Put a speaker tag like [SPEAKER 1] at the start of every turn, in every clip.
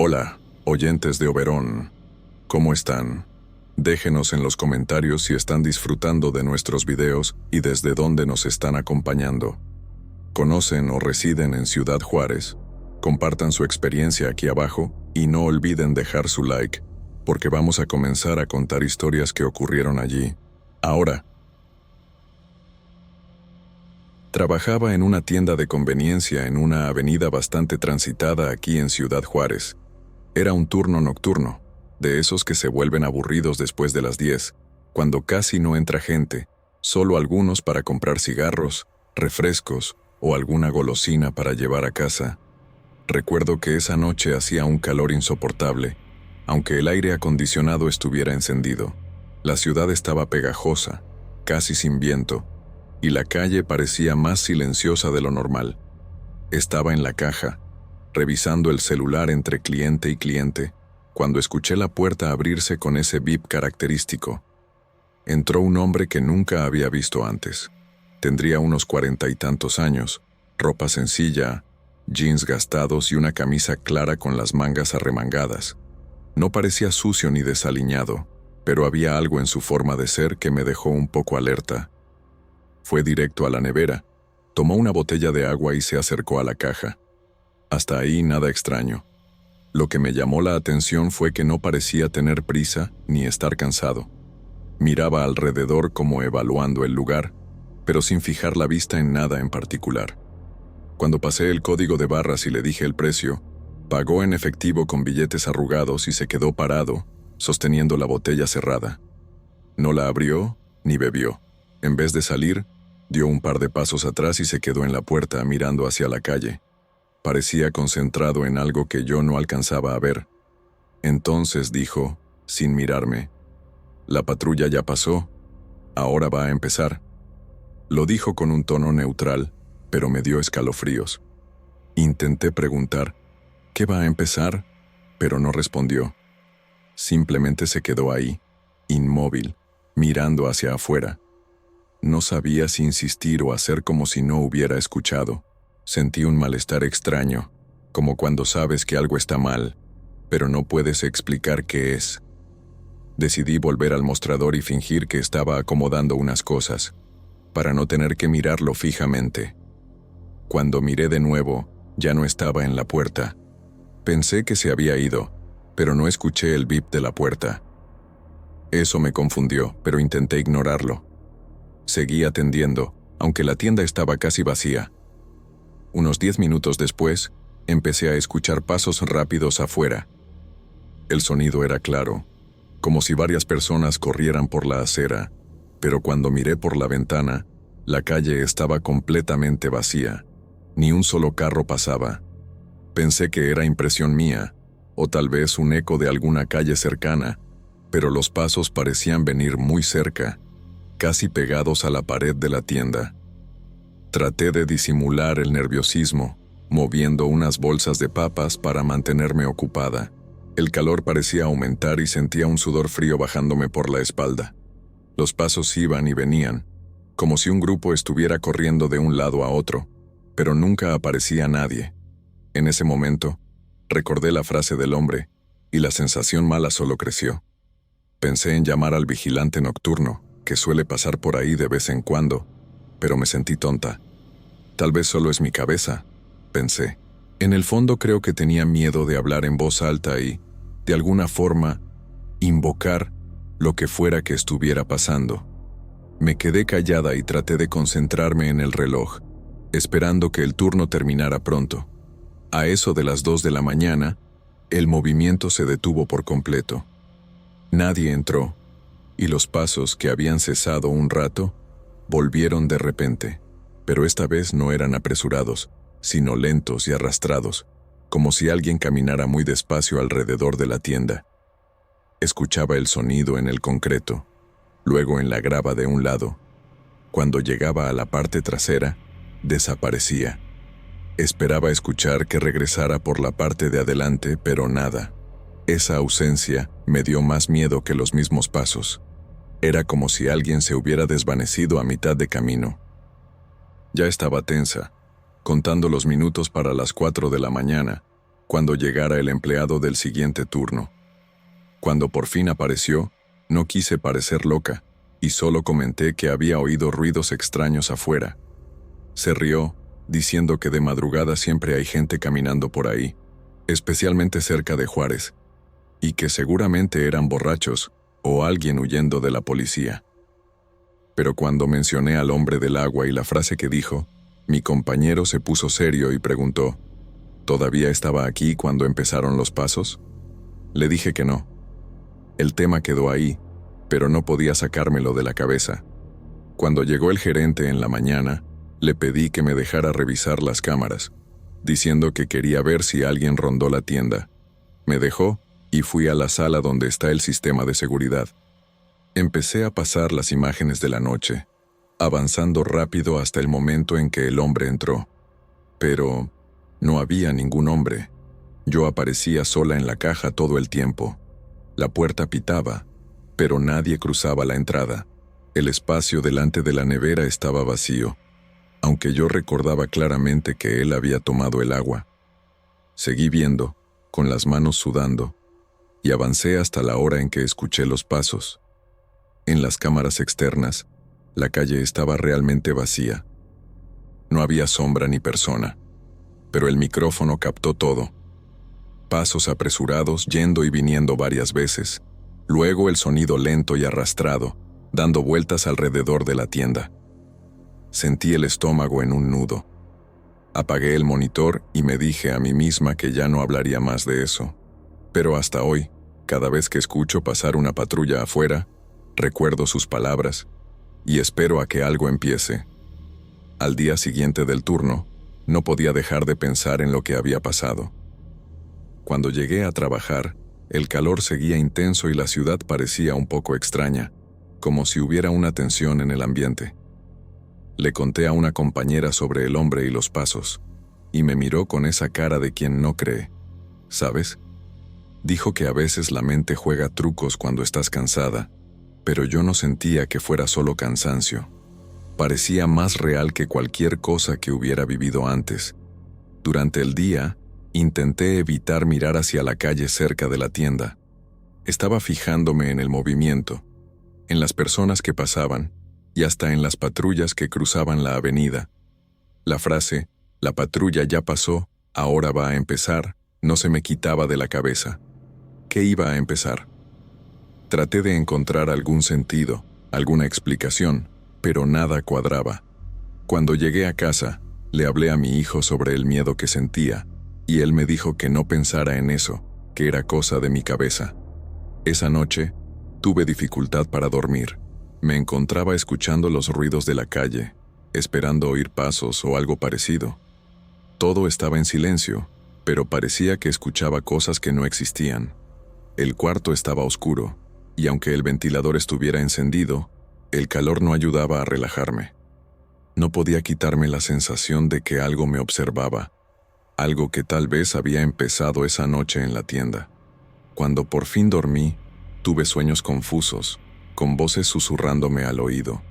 [SPEAKER 1] Hola, oyentes de Oberón. ¿Cómo están? Déjenos en los comentarios si están disfrutando de nuestros videos y desde dónde nos están acompañando. ¿Conocen o residen en Ciudad Juárez? Compartan su experiencia aquí abajo y no olviden dejar su like, porque vamos a comenzar a contar historias que ocurrieron allí. Ahora. Trabajaba en una tienda de conveniencia en una avenida bastante transitada aquí en Ciudad Juárez. Era un turno nocturno, de esos que se vuelven aburridos después de las 10, cuando casi no entra gente, solo algunos para comprar cigarros, refrescos o alguna golosina para llevar a casa. Recuerdo que esa noche hacía un calor insoportable, aunque el aire acondicionado estuviera encendido. La ciudad estaba pegajosa, casi sin viento, y la calle parecía más silenciosa de lo normal. Estaba en la caja, revisando el celular entre cliente y cliente, cuando escuché la puerta abrirse con ese bip característico. Entró un hombre que nunca había visto antes. Tendría unos 40 y tantos años, ropa sencilla, jeans gastados y una camisa clara con las mangas arremangadas. No parecía sucio ni desaliñado, pero había algo en su forma de ser que me dejó un poco alerta. Fue directo a la nevera, tomó una botella de agua y se acercó a la caja. Hasta ahí nada extraño. Lo que me llamó la atención fue que no parecía tener prisa ni estar cansado. Miraba alrededor como evaluando el lugar, pero sin fijar la vista en nada en particular. Cuando pasé el código de barras y le dije el precio, pagó en efectivo con billetes arrugados y se quedó parado, sosteniendo la botella cerrada. No la abrió ni bebió. En vez de salir, dio un par de pasos atrás y se quedó en la puerta mirando hacia la calle. Parecía concentrado en algo que yo no alcanzaba a ver. Entonces dijo, sin mirarme: «La patrulla ya pasó, ahora va a empezar». Lo dijo con un tono neutral, pero me dio escalofríos. Intenté preguntar, «¿Qué va a empezar?», pero no respondió. Simplemente se quedó ahí, inmóvil, mirando hacia afuera. No sabía si insistir o hacer como si no hubiera escuchado. Sentí un malestar extraño, como cuando sabes que algo está mal, pero no puedes explicar qué es. Decidí volver al mostrador y fingir que estaba acomodando unas cosas, para no tener que mirarlo fijamente. Cuando miré de nuevo, ya no estaba en la puerta. Pensé que se había ido, pero no escuché el bip de la puerta. Eso me confundió, pero intenté ignorarlo. Seguí atendiendo, aunque la tienda estaba casi vacía. Unos 10 minutos después, empecé a escuchar pasos rápidos afuera. El sonido era claro, como si varias personas corrieran por la acera, pero cuando miré por la ventana, la calle estaba completamente vacía. Ni un solo carro pasaba. Pensé que era impresión mía, o tal vez un eco de alguna calle cercana, pero los pasos parecían venir muy cerca, casi pegados a la pared de la tienda. Traté de disimular el nerviosismo, moviendo unas bolsas de papas para mantenerme ocupada. El calor parecía aumentar y sentía un sudor frío bajándome por la espalda. Los pasos iban y venían, como si un grupo estuviera corriendo de un lado a otro, pero nunca aparecía nadie. En ese momento, recordé la frase del hombre, y la sensación mala solo creció. Pensé en llamar al vigilante nocturno, que suele pasar por ahí de vez en cuando, pero me sentí tonta. Tal vez solo es mi cabeza, pensé. En el fondo creo que tenía miedo de hablar en voz alta y, de alguna forma, invocar lo que fuera que estuviera pasando. Me quedé callada y traté de concentrarme en el reloj, esperando que el turno terminara pronto. A eso de las 2 de la mañana, el movimiento se detuvo por completo. Nadie entró, y los pasos que habían cesado un rato, volvieron de repente, pero esta vez no eran apresurados, sino lentos y arrastrados, como si alguien caminara muy despacio alrededor de la tienda. Escuchaba el sonido en el concreto, luego en la grava de un lado. Cuando llegaba a la parte trasera, desaparecía. Esperaba escuchar que regresara por la parte de adelante, pero nada. Esa ausencia me dio más miedo que los mismos pasos. Era como si alguien se hubiera desvanecido a mitad de camino. Ya estaba tensa, contando los minutos para las 4 de la mañana, cuando llegara el empleado del siguiente turno. Cuando por fin apareció, no quise parecer loca, y solo comenté que había oído ruidos extraños afuera. Se rió, diciendo que de madrugada siempre hay gente caminando por ahí, especialmente cerca de Juárez, y que seguramente eran borrachos o alguien huyendo de la policía. Pero cuando mencioné al hombre del agua y la frase que dijo, mi compañero se puso serio y preguntó, ¿todavía estaba aquí cuando empezaron los pasos? Le dije que no. El tema quedó ahí, pero no podía sacármelo de la cabeza. Cuando llegó el gerente en la mañana, le pedí que me dejara revisar las cámaras, diciendo que quería ver si alguien rondó la tienda. Me dejó y fui a la sala donde está el sistema de seguridad. Empecé a pasar las imágenes de la noche, avanzando rápido hasta el momento en que el hombre entró. Pero no había ningún hombre. Yo aparecía sola en la caja todo el tiempo. La puerta pitaba, pero nadie cruzaba la entrada. El espacio delante de la nevera estaba vacío, aunque yo recordaba claramente que él había tomado el agua. Seguí viendo, con las manos sudando, y avancé hasta la hora en que escuché los pasos. En las cámaras externas, la calle estaba realmente vacía. No había sombra ni persona, pero el micrófono captó todo. Pasos apresurados yendo y viniendo varias veces, luego el sonido lento y arrastrado, dando vueltas alrededor de la tienda. Sentí el estómago en un nudo. Apagué el monitor y me dije a mí misma que ya no hablaría más de eso. Pero hasta hoy, cada vez que escucho pasar una patrulla afuera, recuerdo sus palabras y espero a que algo empiece. Al día siguiente del turno, no podía dejar de pensar en lo que había pasado. Cuando llegué a trabajar, el calor seguía intenso y la ciudad parecía un poco extraña, como si hubiera una tensión en el ambiente. Le conté a una compañera sobre el hombre y los pasos, y me miró con esa cara de quien no cree. ¿Sabes? Dijo que a veces la mente juega trucos cuando estás cansada, pero yo no sentía que fuera solo cansancio. Parecía más real que cualquier cosa que hubiera vivido antes. Durante el día, intenté evitar mirar hacia la calle cerca de la tienda. Estaba fijándome en el movimiento, en las personas que pasaban, y hasta en las patrullas que cruzaban la avenida. La frase, la patrulla ya pasó, ahora va a empezar, no se me quitaba de la cabeza. ¿Qué iba a empezar? Traté de encontrar algún sentido, alguna explicación, pero nada cuadraba. Cuando llegué a casa, le hablé a mi hijo sobre el miedo que sentía, y él me dijo que no pensara en eso, que era cosa de mi cabeza. Esa noche, tuve dificultad para dormir. Me encontraba escuchando los ruidos de la calle, esperando oír pasos o algo parecido. Todo estaba en silencio, pero parecía que escuchaba cosas que no existían. El cuarto estaba oscuro, y aunque el ventilador estuviera encendido, el calor no ayudaba a relajarme. No podía quitarme la sensación de que algo me observaba, algo que tal vez había empezado esa noche en la tienda. Cuando por fin dormí, tuve sueños confusos, con voces susurrándome al oído.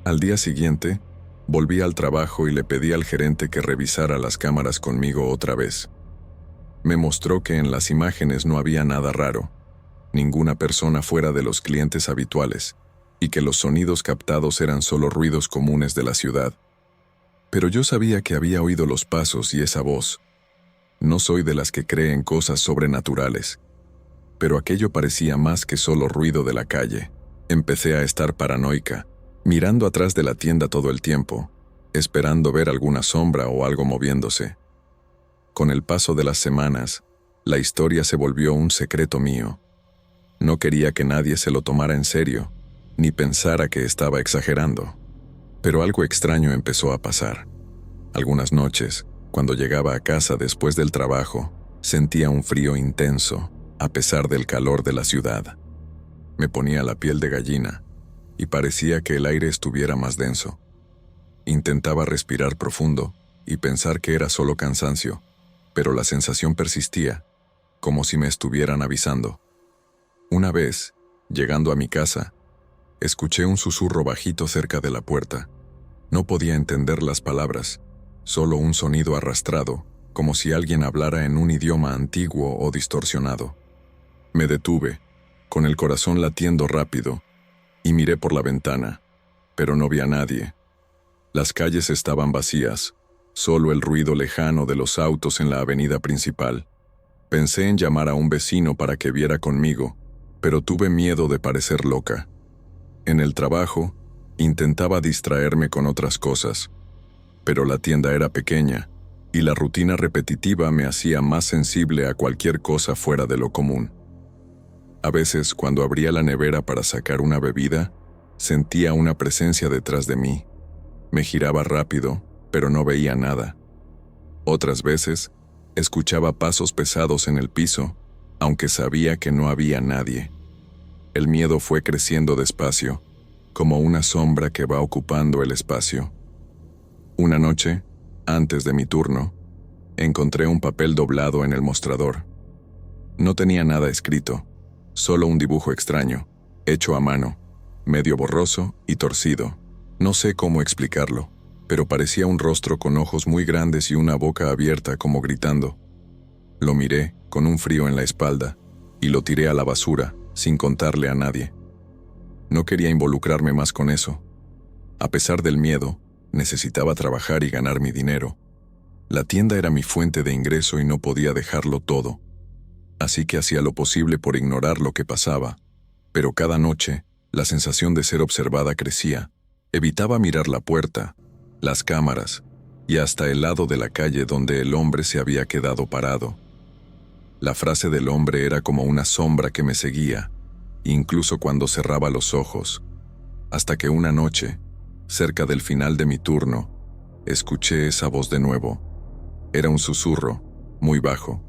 [SPEAKER 1] Al día siguiente, volví al trabajo y le pedí al gerente que revisara las cámaras conmigo otra vez. Me mostró que en las imágenes no había nada raro, ninguna persona fuera de los clientes habituales, y que los sonidos captados eran solo ruidos comunes de la ciudad. Pero yo sabía que había oído los pasos y esa voz. No soy de las que creen cosas sobrenaturales, pero aquello parecía más que solo ruido de la calle. Empecé a estar paranoica, mirando atrás de la tienda todo el tiempo, esperando ver alguna sombra o algo moviéndose. Con el paso de las semanas, la historia se volvió un secreto mío. No quería que nadie se lo tomara en serio, ni pensara que estaba exagerando. Pero algo extraño empezó a pasar. Algunas noches, cuando llegaba a casa después del trabajo, sentía un frío intenso, a pesar del calor de la ciudad. Me ponía la piel de gallina, y parecía que el aire estuviera más denso. Intentaba respirar profundo y pensar que era solo cansancio, pero la sensación persistía, como si me estuvieran avisando. Una vez, llegando a mi casa, escuché un susurro bajito cerca de la puerta. No podía entender las palabras, solo un sonido arrastrado, como si alguien hablara en un idioma antiguo o distorsionado. Me detuve, con el corazón latiendo rápido, y miré por la ventana, pero no vi a nadie. Las calles estaban vacías, solo el ruido lejano de los autos en la avenida principal. Pensé en llamar a un vecino para que viera conmigo, pero tuve miedo de parecer loca. En el trabajo, intentaba distraerme con otras cosas, pero la tienda era pequeña, y la rutina repetitiva me hacía más sensible a cualquier cosa fuera de lo común. A veces, cuando abría la nevera para sacar una bebida, sentía una presencia detrás de mí. Me giraba rápido, pero no veía nada. Otras veces, escuchaba pasos pesados en el piso, aunque sabía que no había nadie. El miedo fue creciendo despacio, como una sombra que va ocupando el espacio. Una noche, antes de mi turno, encontré un papel doblado en el mostrador. No tenía nada escrito, solo un dibujo extraño, hecho a mano, medio borroso y torcido. No sé cómo explicarlo, pero parecía un rostro con ojos muy grandes y una boca abierta como gritando. Lo miré, con un frío en la espalda, y lo tiré a la basura, sin contarle a nadie. No quería involucrarme más con eso. A pesar del miedo, necesitaba trabajar y ganar mi dinero. La tienda era mi fuente de ingreso y no podía dejarlo todo. Así que hacía lo posible por ignorar lo que pasaba. Pero cada noche, la sensación de ser observada crecía. Evitaba mirar la puerta, las cámaras, y hasta el lado de la calle donde el hombre se había quedado parado. La frase del hombre era como una sombra que me seguía, incluso cuando cerraba los ojos, hasta que una noche, cerca del final de mi turno, escuché esa voz de nuevo. Era un susurro, muy bajo,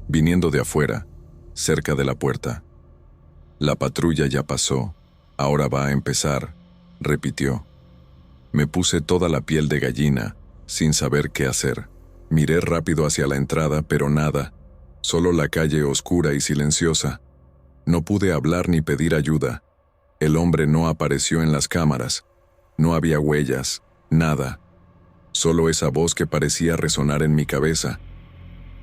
[SPEAKER 1] viniendo de afuera, cerca de la puerta. La patrulla ya pasó, ahora va a empezar, repitió. Me puse toda la piel de gallina, sin saber qué hacer. Miré rápido hacia la entrada, pero nada, solo la calle oscura y silenciosa. No pude hablar ni pedir ayuda. El hombre no apareció en las cámaras. No había huellas, nada. Solo esa voz que parecía resonar en mi cabeza.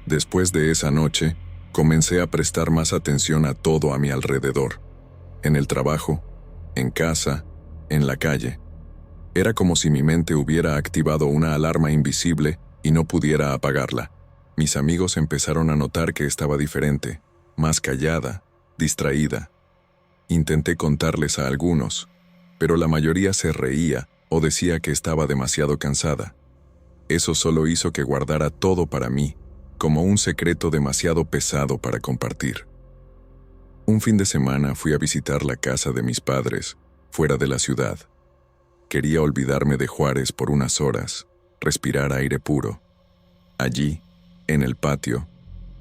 [SPEAKER 1] Después de esa noche, comencé a prestar más atención a todo a mi alrededor. En el trabajo, en casa, en la calle. Era como si mi mente hubiera activado una alarma invisible y no pudiera apagarla. Mis amigos empezaron a notar que estaba diferente, más callada, distraída. Intenté contarles a algunos, pero la mayoría se reía o decía que estaba demasiado cansada. Eso solo hizo que guardara todo para mí, como un secreto demasiado pesado para compartir. Un fin de semana fui a visitar la casa de mis padres, fuera de la ciudad. Quería olvidarme de Juárez por unas horas, respirar aire puro. Allí, en el patio,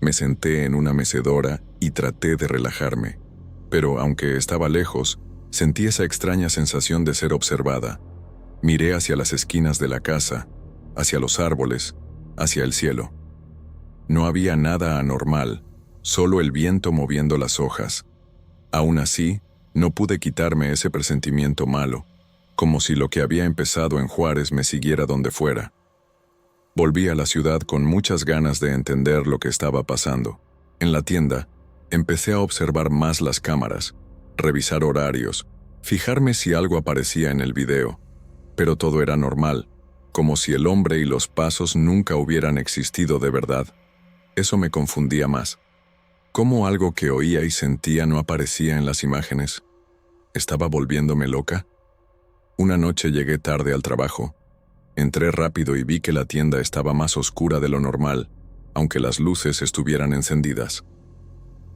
[SPEAKER 1] me senté en una mecedora y traté de relajarme, pero aunque estaba lejos, sentí esa extraña sensación de ser observada. Miré hacia las esquinas de la casa, hacia los árboles, hacia el cielo. No había nada anormal, solo el viento moviendo las hojas. Aún así, no pude quitarme ese presentimiento malo, como si lo que había empezado en Juárez me siguiera donde fuera. Volví a la ciudad con muchas ganas de entender lo que estaba pasando. En la tienda, empecé a observar más las cámaras, revisar horarios, fijarme si algo aparecía en el video. Pero todo era normal, como si el hombre y los pasos nunca hubieran existido de verdad. Eso me confundía más. ¿Cómo algo que oía y sentía no aparecía en las imágenes? ¿Estaba volviéndome loca? Una noche llegué tarde al trabajo. Entré rápido y vi que la tienda estaba más oscura de lo normal, aunque las luces estuvieran encendidas.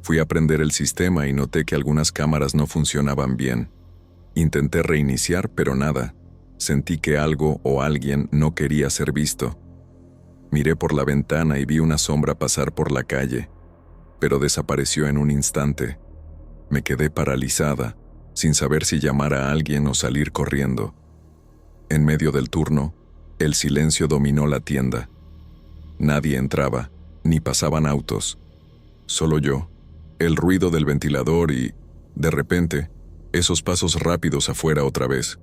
[SPEAKER 1] Fui a prender el sistema y noté que algunas cámaras no funcionaban bien. Intenté reiniciar, pero nada. Sentí que algo o alguien no quería ser visto. Miré por la ventana y vi una sombra pasar por la calle, pero desapareció en un instante. Me quedé paralizada, sin saber si llamar a alguien o salir corriendo. En medio del turno, el silencio dominó la tienda. Nadie entraba, ni pasaban autos. Solo yo, el ruido del ventilador y, de repente, esos pasos rápidos afuera otra vez.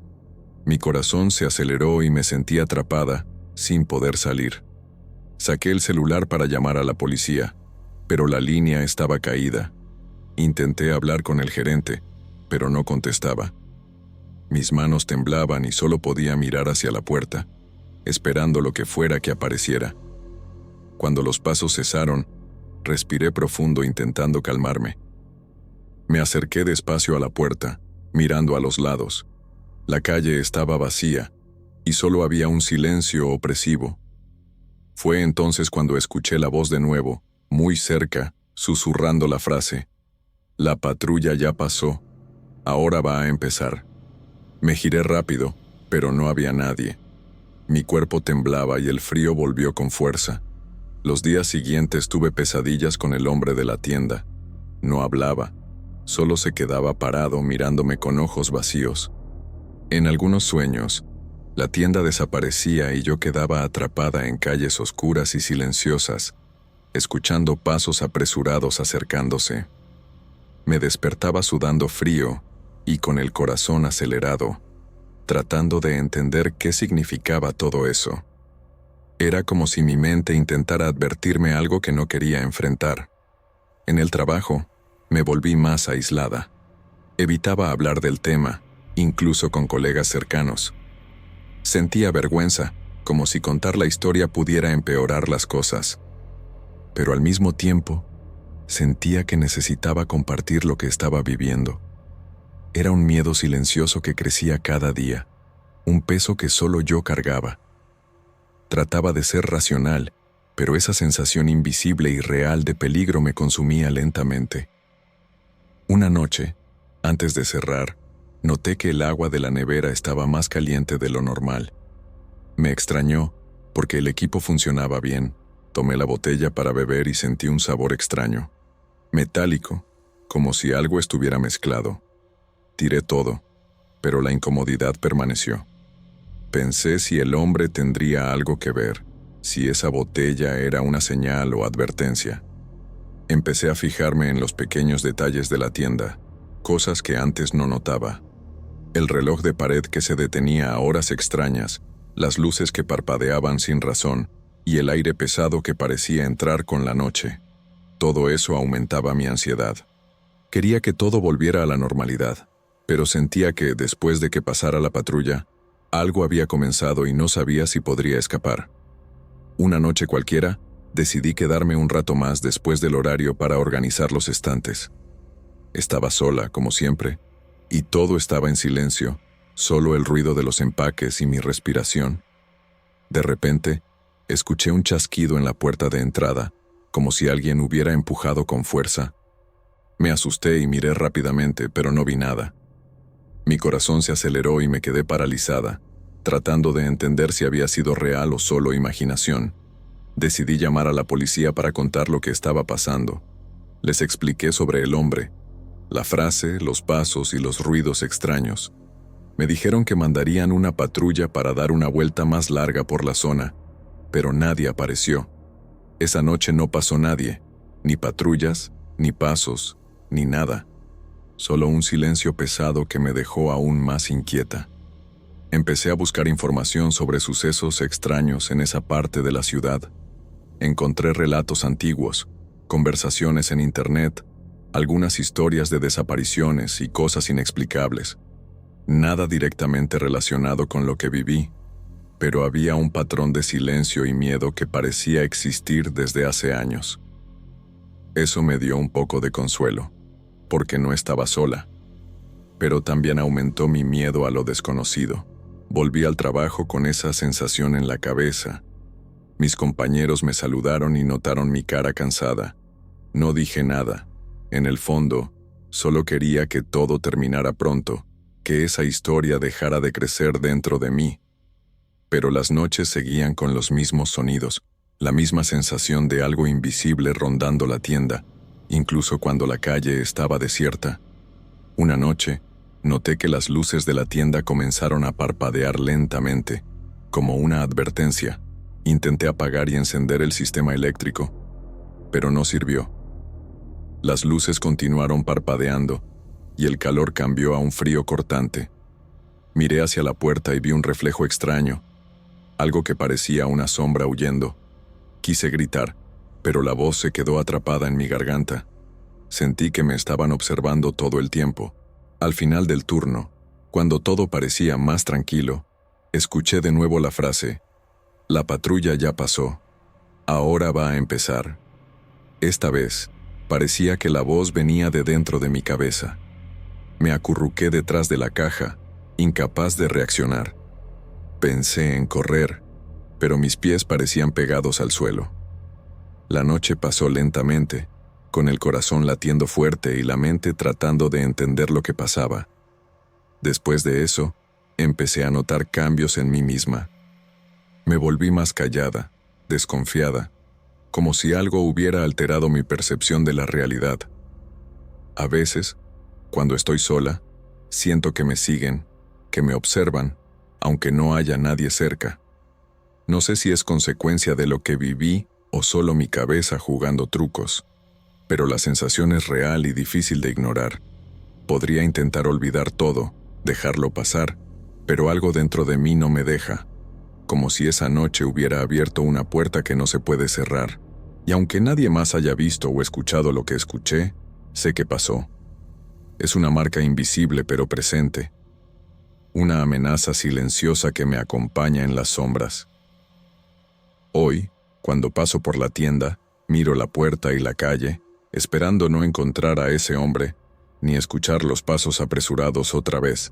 [SPEAKER 1] Mi corazón se aceleró y me sentí atrapada, sin poder salir. Saqué el celular para llamar a la policía, pero la línea estaba caída. Intenté hablar con el gerente, pero no contestaba. Mis manos temblaban y solo podía mirar hacia la puerta, esperando lo que fuera que apareciera. Cuando los pasos cesaron, respiré profundo intentando calmarme. Me acerqué despacio a la puerta, mirando a los lados. La calle estaba vacía, y solo había un silencio opresivo. Fue entonces cuando escuché la voz de nuevo, muy cerca, susurrando la frase: «La patrulla ya pasó, ahora va a empezar». Me giré rápido, pero no había nadie. Mi cuerpo temblaba y el frío volvió con fuerza. Los días siguientes tuve pesadillas con el hombre de la tienda. No hablaba, solo se quedaba parado mirándome con ojos vacíos. En algunos sueños, la tienda desaparecía y yo quedaba atrapada en calles oscuras y silenciosas, escuchando pasos apresurados acercándose. Me despertaba sudando frío y con el corazón acelerado, tratando de entender qué significaba todo eso. Era como si mi mente intentara advertirme algo que no quería enfrentar. En el trabajo, me volví más aislada. Evitaba hablar del tema, incluso con colegas cercanos. Sentía vergüenza, como si contar la historia pudiera empeorar las cosas. Pero al mismo tiempo, sentía que necesitaba compartir lo que estaba viviendo. Era un miedo silencioso que crecía cada día, un peso que solo yo cargaba. Trataba de ser racional, pero esa sensación invisible y real de peligro me consumía lentamente. Una noche, antes de cerrar, noté que el agua de la nevera estaba más caliente de lo normal. Me extrañó, porque el equipo funcionaba bien. Tomé la botella para beber y sentí un sabor extraño, metálico, como si algo estuviera mezclado. Tiré todo, pero la incomodidad permaneció. Pensé si el hombre tendría algo que ver, si esa botella era una señal o advertencia. Empecé a fijarme en los pequeños detalles de la tienda, cosas que antes no notaba. El reloj de pared que se detenía a horas extrañas, las luces que parpadeaban sin razón y el aire pesado que parecía entrar con la noche. Todo eso aumentaba mi ansiedad. Quería que todo volviera a la normalidad, pero sentía que, después de que pasara la patrulla, algo había comenzado y no sabía si podría escapar. Una noche cualquiera, decidí quedarme un rato más después del horario para organizar los estantes. Estaba sola, como siempre, y todo estaba en silencio, solo el ruido de los empaques y mi respiración. De repente, escuché un chasquido en la puerta de entrada, como si alguien hubiera empujado con fuerza. Me asusté y miré rápidamente, pero no vi nada. Mi corazón se aceleró y me quedé paralizada, tratando de entender si había sido real o solo imaginación. Decidí llamar a la policía para contar lo que estaba pasando. Les expliqué sobre el hombre, la frase, los pasos y los ruidos extraños. Me dijeron que mandarían una patrulla para dar una vuelta más larga por la zona, pero nadie apareció. Esa noche no pasó nadie, ni patrullas, ni pasos, ni nada. Solo un silencio pesado que me dejó aún más inquieta. Empecé a buscar información sobre sucesos extraños en esa parte de la ciudad. Encontré relatos antiguos, conversaciones en internet, algunas historias de desapariciones y cosas inexplicables. Nada directamente relacionado con lo que viví, pero había un patrón de silencio y miedo que parecía existir desde hace años. Eso me dio un poco de consuelo, porque no estaba sola, pero también aumentó mi miedo a lo desconocido. Volví al trabajo con esa sensación en la cabeza. Mis compañeros me saludaron y notaron mi cara cansada. No dije nada. En el fondo, solo quería que todo terminara pronto, que esa historia dejara de crecer dentro de mí. Pero las noches seguían con los mismos sonidos, la misma sensación de algo invisible rondando la tienda, incluso cuando la calle estaba desierta. Una noche, noté que las luces de la tienda comenzaron a parpadear lentamente, como una advertencia. Intenté apagar y encender el sistema eléctrico, pero no sirvió. Las luces continuaron parpadeando, y el calor cambió a un frío cortante. Miré hacia la puerta y vi un reflejo extraño, algo que parecía una sombra huyendo. Quise gritar, pero la voz se quedó atrapada en mi garganta. Sentí que me estaban observando todo el tiempo. Al final del turno, cuando todo parecía más tranquilo, escuché de nuevo la frase: «La patrulla ya pasó. Ahora va a empezar». Esta vez, parecía que la voz venía de dentro de mi cabeza. Me acurruqué detrás de la caja, incapaz de reaccionar. Pensé en correr, pero mis pies parecían pegados al suelo. La noche pasó lentamente, con el corazón latiendo fuerte y la mente tratando de entender lo que pasaba. Después de eso, empecé a notar cambios en mí misma. Me volví más callada, desconfiada, como si algo hubiera alterado mi percepción de la realidad. A veces, cuando estoy sola, siento que me siguen, que me observan, aunque no haya nadie cerca. No sé si es consecuencia de lo que viví o solo mi cabeza jugando trucos, pero la sensación es real y difícil de ignorar. Podría intentar olvidar todo, dejarlo pasar, pero algo dentro de mí no me deja, como si esa noche hubiera abierto una puerta que no se puede cerrar. Y aunque nadie más haya visto o escuchado lo que escuché, sé que pasó. Es una marca invisible pero presente, una amenaza silenciosa que me acompaña en las sombras. Hoy, cuando paso por la tienda, miro la puerta y la calle, esperando no encontrar a ese hombre, ni escuchar los pasos apresurados otra vez.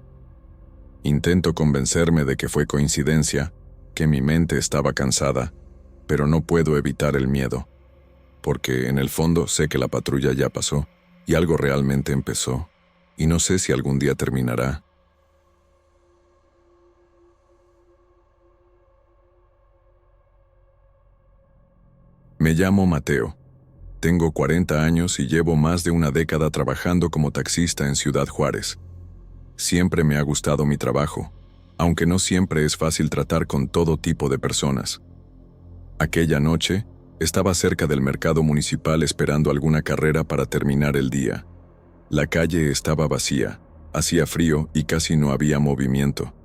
[SPEAKER 1] Intento convencerme de que fue coincidencia, que mi mente estaba cansada, pero no puedo evitar el miedo, porque en el fondo sé que la patrulla ya pasó, y algo realmente empezó, y no sé si algún día terminará. Me llamo Mateo. Tengo 40 años y llevo más de una década trabajando como taxista en Ciudad Juárez. Siempre me ha gustado mi trabajo, aunque no siempre es fácil tratar con todo tipo de personas. Aquella noche, estaba cerca del mercado municipal esperando alguna carrera para terminar el día. La calle estaba vacía, hacía frío y casi no había movimiento.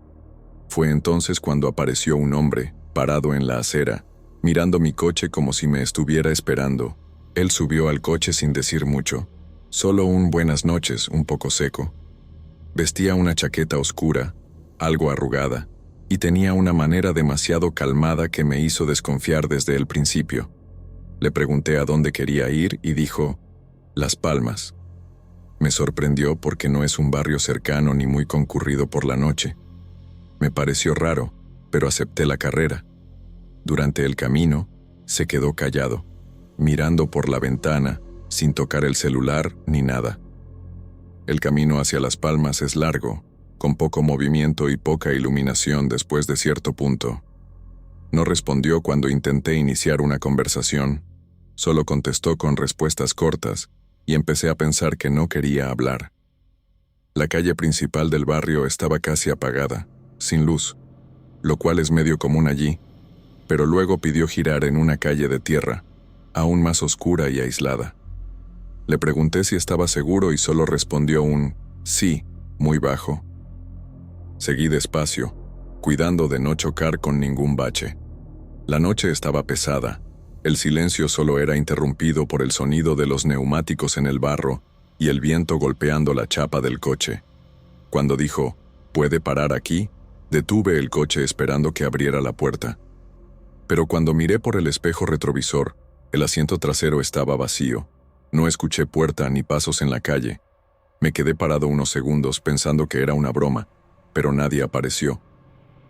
[SPEAKER 1] Fue entonces cuando apareció un hombre, parado en la acera, mirando mi coche como si me estuviera esperando. Él subió al coche sin decir mucho, solo un buenas noches un poco seco. Vestía una chaqueta oscura, algo arrugada, y tenía una manera demasiado calmada que me hizo desconfiar desde el principio. Le pregunté a dónde quería ir y dijo, Las Palmas. Me sorprendió porque no es un barrio cercano ni muy concurrido por la noche. Me pareció raro, pero acepté la carrera. Durante el camino, se quedó callado, mirando por la ventana, sin tocar el celular ni nada. El camino hacia Las Palmas es largo, con poco movimiento y poca iluminación después de cierto punto. No respondió cuando intenté iniciar una conversación, solo contestó con respuestas cortas, y empecé a pensar que no quería hablar. La calle principal del barrio estaba casi apagada, sin luz, lo cual es medio común allí, pero luego pidió girar en una calle de tierra, aún más oscura y aislada. Le pregunté si estaba seguro y solo respondió un sí, muy bajo. Seguí despacio, cuidando de no chocar con ningún bache. La noche estaba pesada, el silencio solo era interrumpido por el sonido de los neumáticos en el barro y el viento golpeando la chapa del coche. Cuando dijo, ¿puede parar aquí?, detuve el coche esperando que abriera la puerta. Pero cuando miré por el espejo retrovisor, el asiento trasero estaba vacío. No escuché puerta ni pasos en la calle. Me quedé parado unos segundos pensando que era una broma, pero nadie apareció.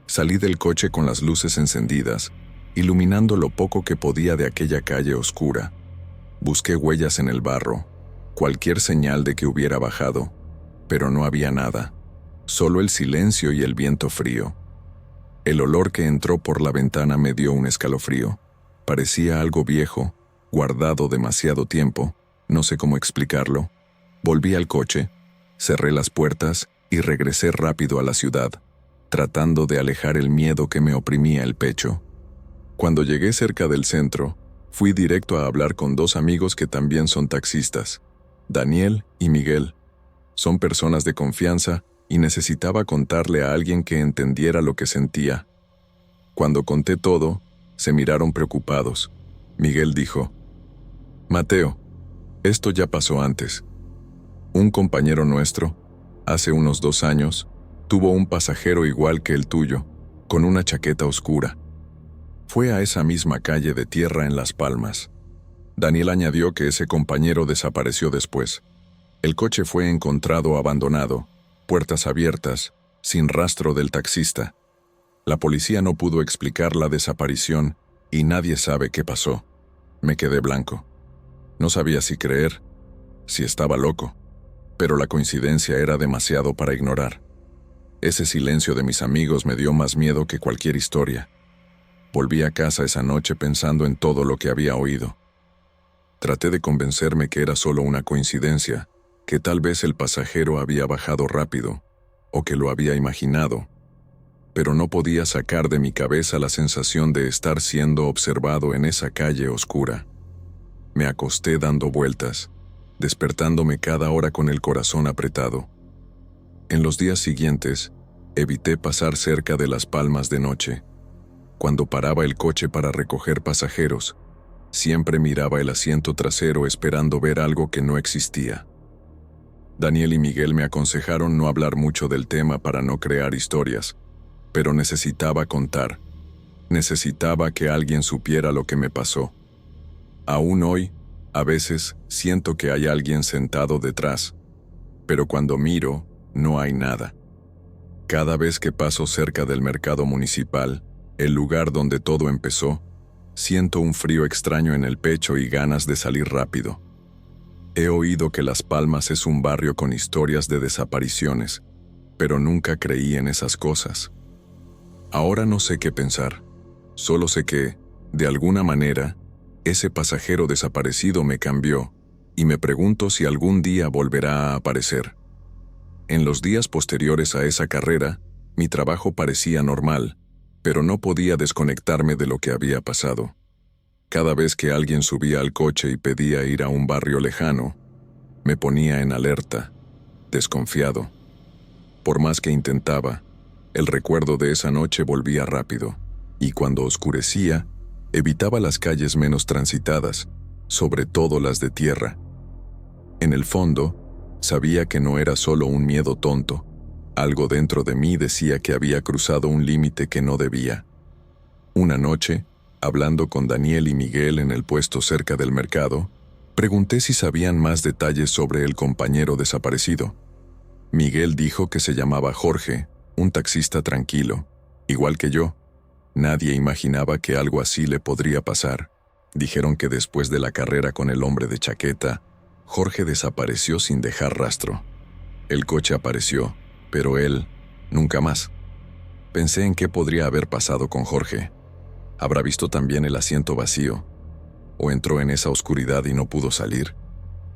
[SPEAKER 1] Salí del coche con las luces encendidas, iluminando lo poco que podía de aquella calle oscura. Busqué huellas en el barro, cualquier señal de que hubiera bajado, pero no había nada, solo el silencio y el viento frío. El olor que entró por la ventana me dio un escalofrío. Parecía algo viejo, guardado demasiado tiempo, no sé cómo explicarlo. Volví al coche, cerré las puertas y regresé rápido a la ciudad, tratando de alejar el miedo que me oprimía el pecho. Cuando llegué cerca del centro, fui directo a hablar con dos amigos que también son taxistas, Daniel y Miguel. Son personas de confianza y necesitaba contarle a alguien que entendiera lo que sentía. Cuando conté todo, se miraron preocupados. Miguel dijo: Mateo, esto ya pasó antes. Un compañero nuestro, hace unos 2 años, tuvo un pasajero igual que el tuyo, con una chaqueta oscura. Fue a esa misma calle de tierra en Las Palmas. Daniel añadió que ese compañero desapareció después. El coche fue encontrado abandonado, puertas abiertas, sin rastro del taxista. La policía no pudo explicar la desaparición y nadie sabe qué pasó. Me quedé blanco. No sabía si creer, si estaba loco, pero la coincidencia era demasiado para ignorar. Ese silencio de mis amigos me dio más miedo que cualquier historia. Volví a casa esa noche pensando en todo lo que había oído. Traté de convencerme que era solo una coincidencia, que tal vez el pasajero había bajado rápido, o que lo había imaginado, pero no podía sacar de mi cabeza la sensación de estar siendo observado en esa calle oscura. Me acosté dando vueltas, despertándome cada hora con el corazón apretado. En los días siguientes, evité pasar cerca de Las Palmas de noche. Cuando paraba el coche para recoger pasajeros, siempre miraba el asiento trasero esperando ver algo que no existía. Daniel y Miguel me aconsejaron no hablar mucho del tema para no crear historias, pero necesitaba contar. Necesitaba que alguien supiera lo que me pasó. Aún hoy, a veces, siento que hay alguien sentado detrás, pero cuando miro, no hay nada. Cada vez que paso cerca del mercado municipal, el lugar donde todo empezó, siento un frío extraño en el pecho y ganas de salir rápido. He oído que Las Palmas es un barrio con historias de desapariciones, pero nunca creí en esas cosas. Ahora no sé qué pensar. Solo sé que, de alguna manera, ese pasajero desaparecido me cambió, y me pregunto si algún día volverá a aparecer. En los días posteriores a esa carrera, mi trabajo parecía normal, pero no podía desconectarme de lo que había pasado. Cada vez que alguien subía al coche y pedía ir a un barrio lejano, me ponía en alerta, desconfiado. Por más que intentaba, el recuerdo de esa noche volvía rápido, y cuando oscurecía, evitaba las calles menos transitadas, sobre todo las de tierra. En el fondo, sabía que no era solo un miedo tonto. Algo dentro de mí decía que había cruzado un límite que no debía. Una noche, hablando con Daniel y Miguel en el puesto cerca del mercado, pregunté si sabían más detalles sobre el compañero desaparecido. Miguel dijo que se llamaba Jorge, un taxista tranquilo, igual que yo. Nadie imaginaba que algo así le podría pasar. Dijeron que después de la carrera con el hombre de chaqueta, Jorge desapareció sin dejar rastro. El coche apareció, pero él, nunca más. Pensé en qué podría haber pasado con Jorge. ¿Habrá visto también el asiento vacío? ¿O entró en esa oscuridad y no pudo salir?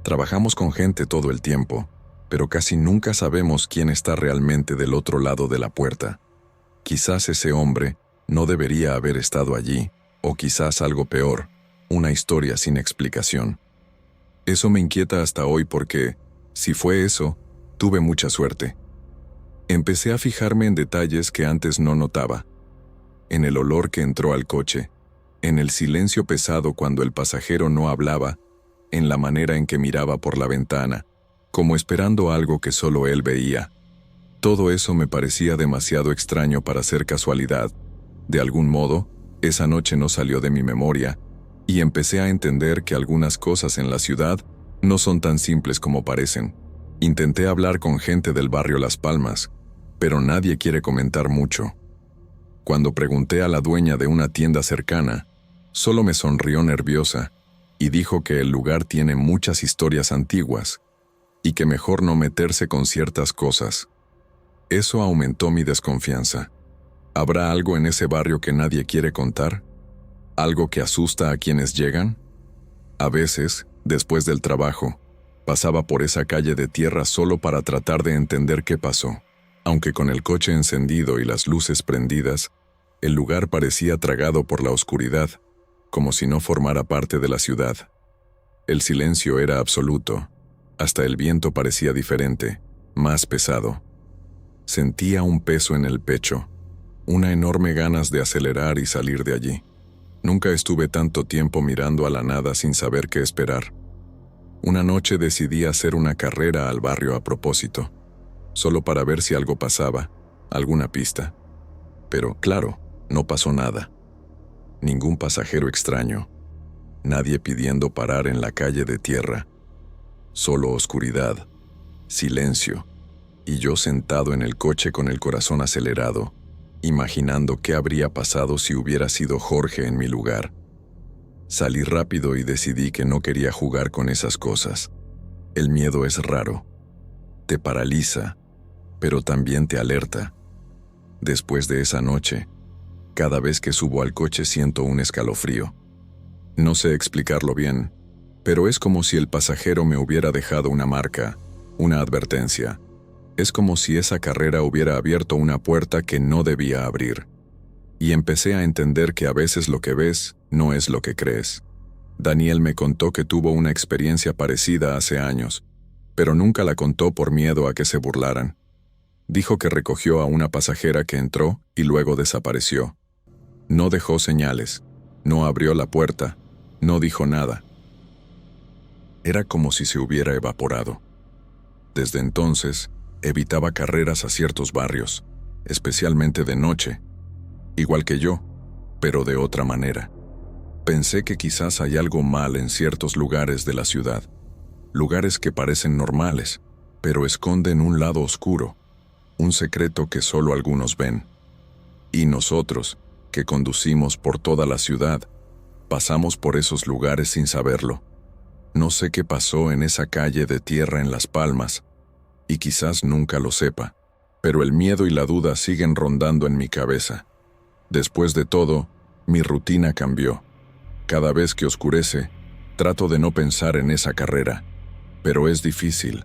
[SPEAKER 1] Trabajamos con gente todo el tiempo, pero casi nunca sabemos quién está realmente del otro lado de la puerta. Quizás ese hombre no debería haber estado allí, o quizás algo peor, una historia sin explicación. Eso me inquieta hasta hoy porque, si fue eso, tuve mucha suerte. Empecé a fijarme en detalles que antes no notaba. En el olor que entró al coche, en el silencio pesado cuando el pasajero no hablaba, en la manera en que miraba por la ventana, como esperando algo que solo él veía. Todo eso me parecía demasiado extraño para ser casualidad. De algún modo, esa noche no salió de mi memoria, y empecé a entender que algunas cosas en la ciudad no son tan simples como parecen. Intenté hablar con gente del barrio Las Palmas, pero nadie quiere comentar mucho. Cuando pregunté a la dueña de una tienda cercana, solo me sonrió nerviosa y dijo que el lugar tiene muchas historias antiguas y que mejor no meterse con ciertas cosas. Eso aumentó mi desconfianza. ¿Habrá algo en ese barrio que nadie quiere contar? ¿Algo que asusta a quienes llegan? A veces, después del trabajo, pasaba por esa calle de tierra solo para tratar de entender qué pasó. Aunque con el coche encendido y las luces prendidas, el lugar parecía tragado por la oscuridad, como si no formara parte de la ciudad. El silencio era absoluto. Hasta el viento parecía diferente, más pesado. Sentía un peso en el pecho, una enorme ganas de acelerar y salir de allí. Nunca estuve tanto tiempo mirando a la nada sin saber qué esperar. Una noche decidí hacer una carrera al barrio a propósito, solo para ver si algo pasaba, alguna pista. Pero, claro, no pasó nada. Ningún pasajero extraño. Nadie pidiendo parar en la calle de tierra. Solo oscuridad, silencio, y yo sentado en el coche con el corazón acelerado, imaginando qué habría pasado si hubiera sido Jorge en mi lugar. Salí rápido y decidí que no quería jugar con esas cosas. El miedo es raro. Te paraliza, pero también te alerta. Después de esa noche, cada vez que subo al coche siento un escalofrío. No sé explicarlo bien, pero es como si el pasajero me hubiera dejado una marca, una advertencia. Es como si esa carrera hubiera abierto una puerta que no debía abrir. Y empecé a entender que a veces lo que ves no es lo que crees. Daniel me contó que tuvo una experiencia parecida hace años, pero nunca la contó por miedo a que se burlaran. Dijo que recogió a una pasajera que entró y luego desapareció. No dejó señales, no abrió la puerta, no dijo nada. Era como si se hubiera evaporado. Desde entonces, evitaba carreras a ciertos barrios, especialmente de noche, igual que yo, pero de otra manera. Pensé que quizás hay algo mal en ciertos lugares de la ciudad, lugares que parecen normales, pero esconden un lado oscuro, un secreto que solo algunos ven. Y nosotros, que conducimos por toda la ciudad, pasamos por esos lugares sin saberlo. No sé qué pasó en esa calle de tierra en Las Palmas, y quizás nunca lo sepa, pero el miedo y la duda siguen rondando en mi cabeza. Después de todo, mi rutina cambió. Cada vez que oscurece, trato de no pensar en esa carrera, pero es difícil.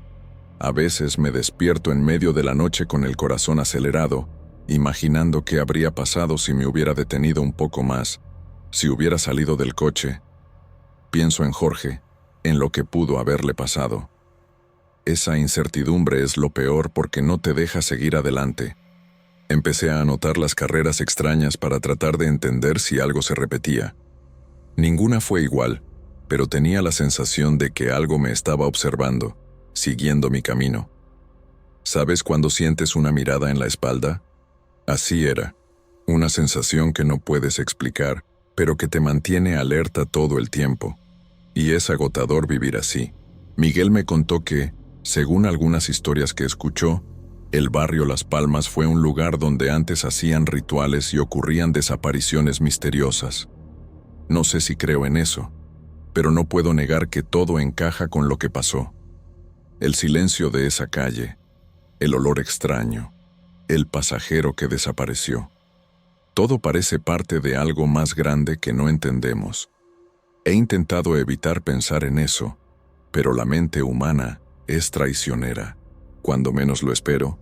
[SPEAKER 1] A veces me despierto en medio de la noche con el corazón acelerado, imaginando qué habría pasado si me hubiera detenido un poco más, si hubiera salido del coche. Pienso en Jorge, en lo que pudo haberle pasado. Esa incertidumbre es lo peor porque no te deja seguir adelante. Empecé a anotar las carreras extrañas para tratar de entender si algo se repetía. Ninguna fue igual, pero tenía la sensación de que algo me estaba observando, siguiendo mi camino. ¿Sabes cuando sientes una mirada en la espalda? Así era, una sensación que no puedes explicar, pero que te mantiene alerta todo el tiempo. Y es agotador vivir así. Miguel me contó que, según algunas historias que escuchó, el barrio Las Palmas fue un lugar donde antes hacían rituales y ocurrían desapariciones misteriosas. No sé si creo en eso, pero no puedo negar que todo encaja con lo que pasó. El silencio de esa calle, el olor extraño, el pasajero que desapareció. Todo parece parte de algo más grande que no entendemos. He intentado evitar pensar en eso, pero la mente humana es traicionera. Cuando menos lo espero,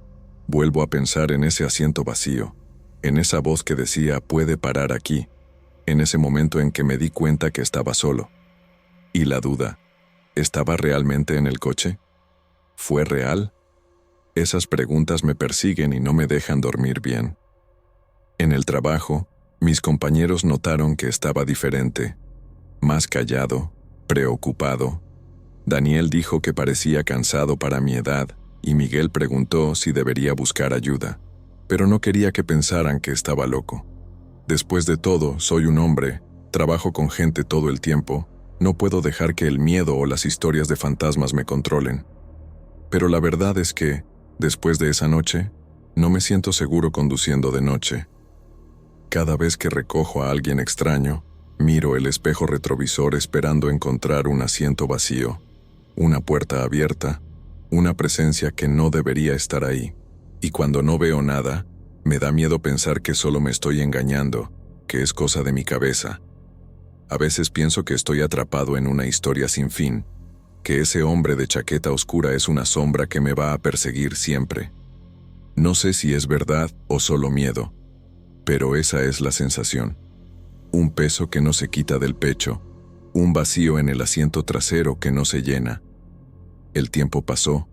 [SPEAKER 1] vuelvo a pensar en ese asiento vacío, en esa voz que decía "puede parar aquí", en ese momento en que me di cuenta que estaba solo. Y la duda, ¿estaba realmente en el coche? ¿Fue real? Esas preguntas me persiguen y no me dejan dormir bien. En el trabajo, mis compañeros notaron que estaba diferente, más callado, preocupado. Daniel dijo que parecía cansado para mi edad, y Miguel preguntó si debería buscar ayuda, pero no quería que pensaran que estaba loco. Después de todo, soy un hombre, trabajo con gente todo el tiempo, no puedo dejar que el miedo o las historias de fantasmas me controlen. Pero la verdad es que, después de esa noche, no me siento seguro conduciendo de noche. Cada vez que recojo a alguien extraño, miro el espejo retrovisor esperando encontrar un asiento vacío, una puerta abierta, una presencia que no debería estar ahí. Y cuando no veo nada, me da miedo pensar que solo me estoy engañando, que es cosa de mi cabeza. A veces pienso que estoy atrapado en una historia sin fin, que ese hombre de chaqueta oscura es una sombra que me va a perseguir siempre. No sé si es verdad o solo miedo, pero esa es la sensación. Un peso que no se quita del pecho, un vacío en el asiento trasero que no se llena. El tiempo pasó,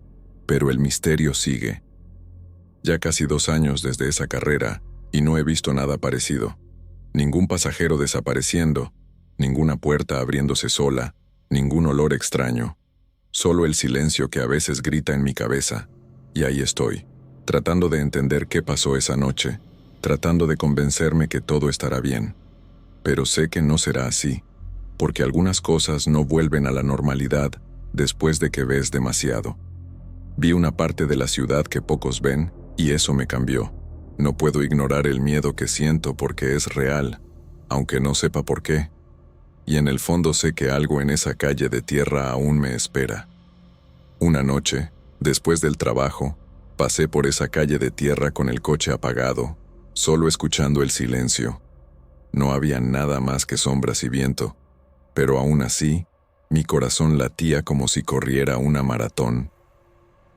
[SPEAKER 1] pero el misterio sigue. Ya casi 2 años desde esa carrera, y no he visto nada parecido. Ningún pasajero desapareciendo, ninguna puerta abriéndose sola, ningún olor extraño. Solo el silencio que a veces grita en mi cabeza. Y ahí estoy, tratando de entender qué pasó esa noche, tratando de convencerme que todo estará bien. Pero sé que no será así, porque algunas cosas no vuelven a la normalidad después de que ves demasiado. Vi una parte de la ciudad que pocos ven, y eso me cambió. No puedo ignorar el miedo que siento porque es real, aunque no sepa por qué. Y en el fondo sé que algo en esa calle de tierra aún me espera. Una noche, después del trabajo, pasé por esa calle de tierra con el coche apagado, solo escuchando el silencio. No había nada más que sombras y viento, pero aún así, mi corazón latía como si corriera una maratón.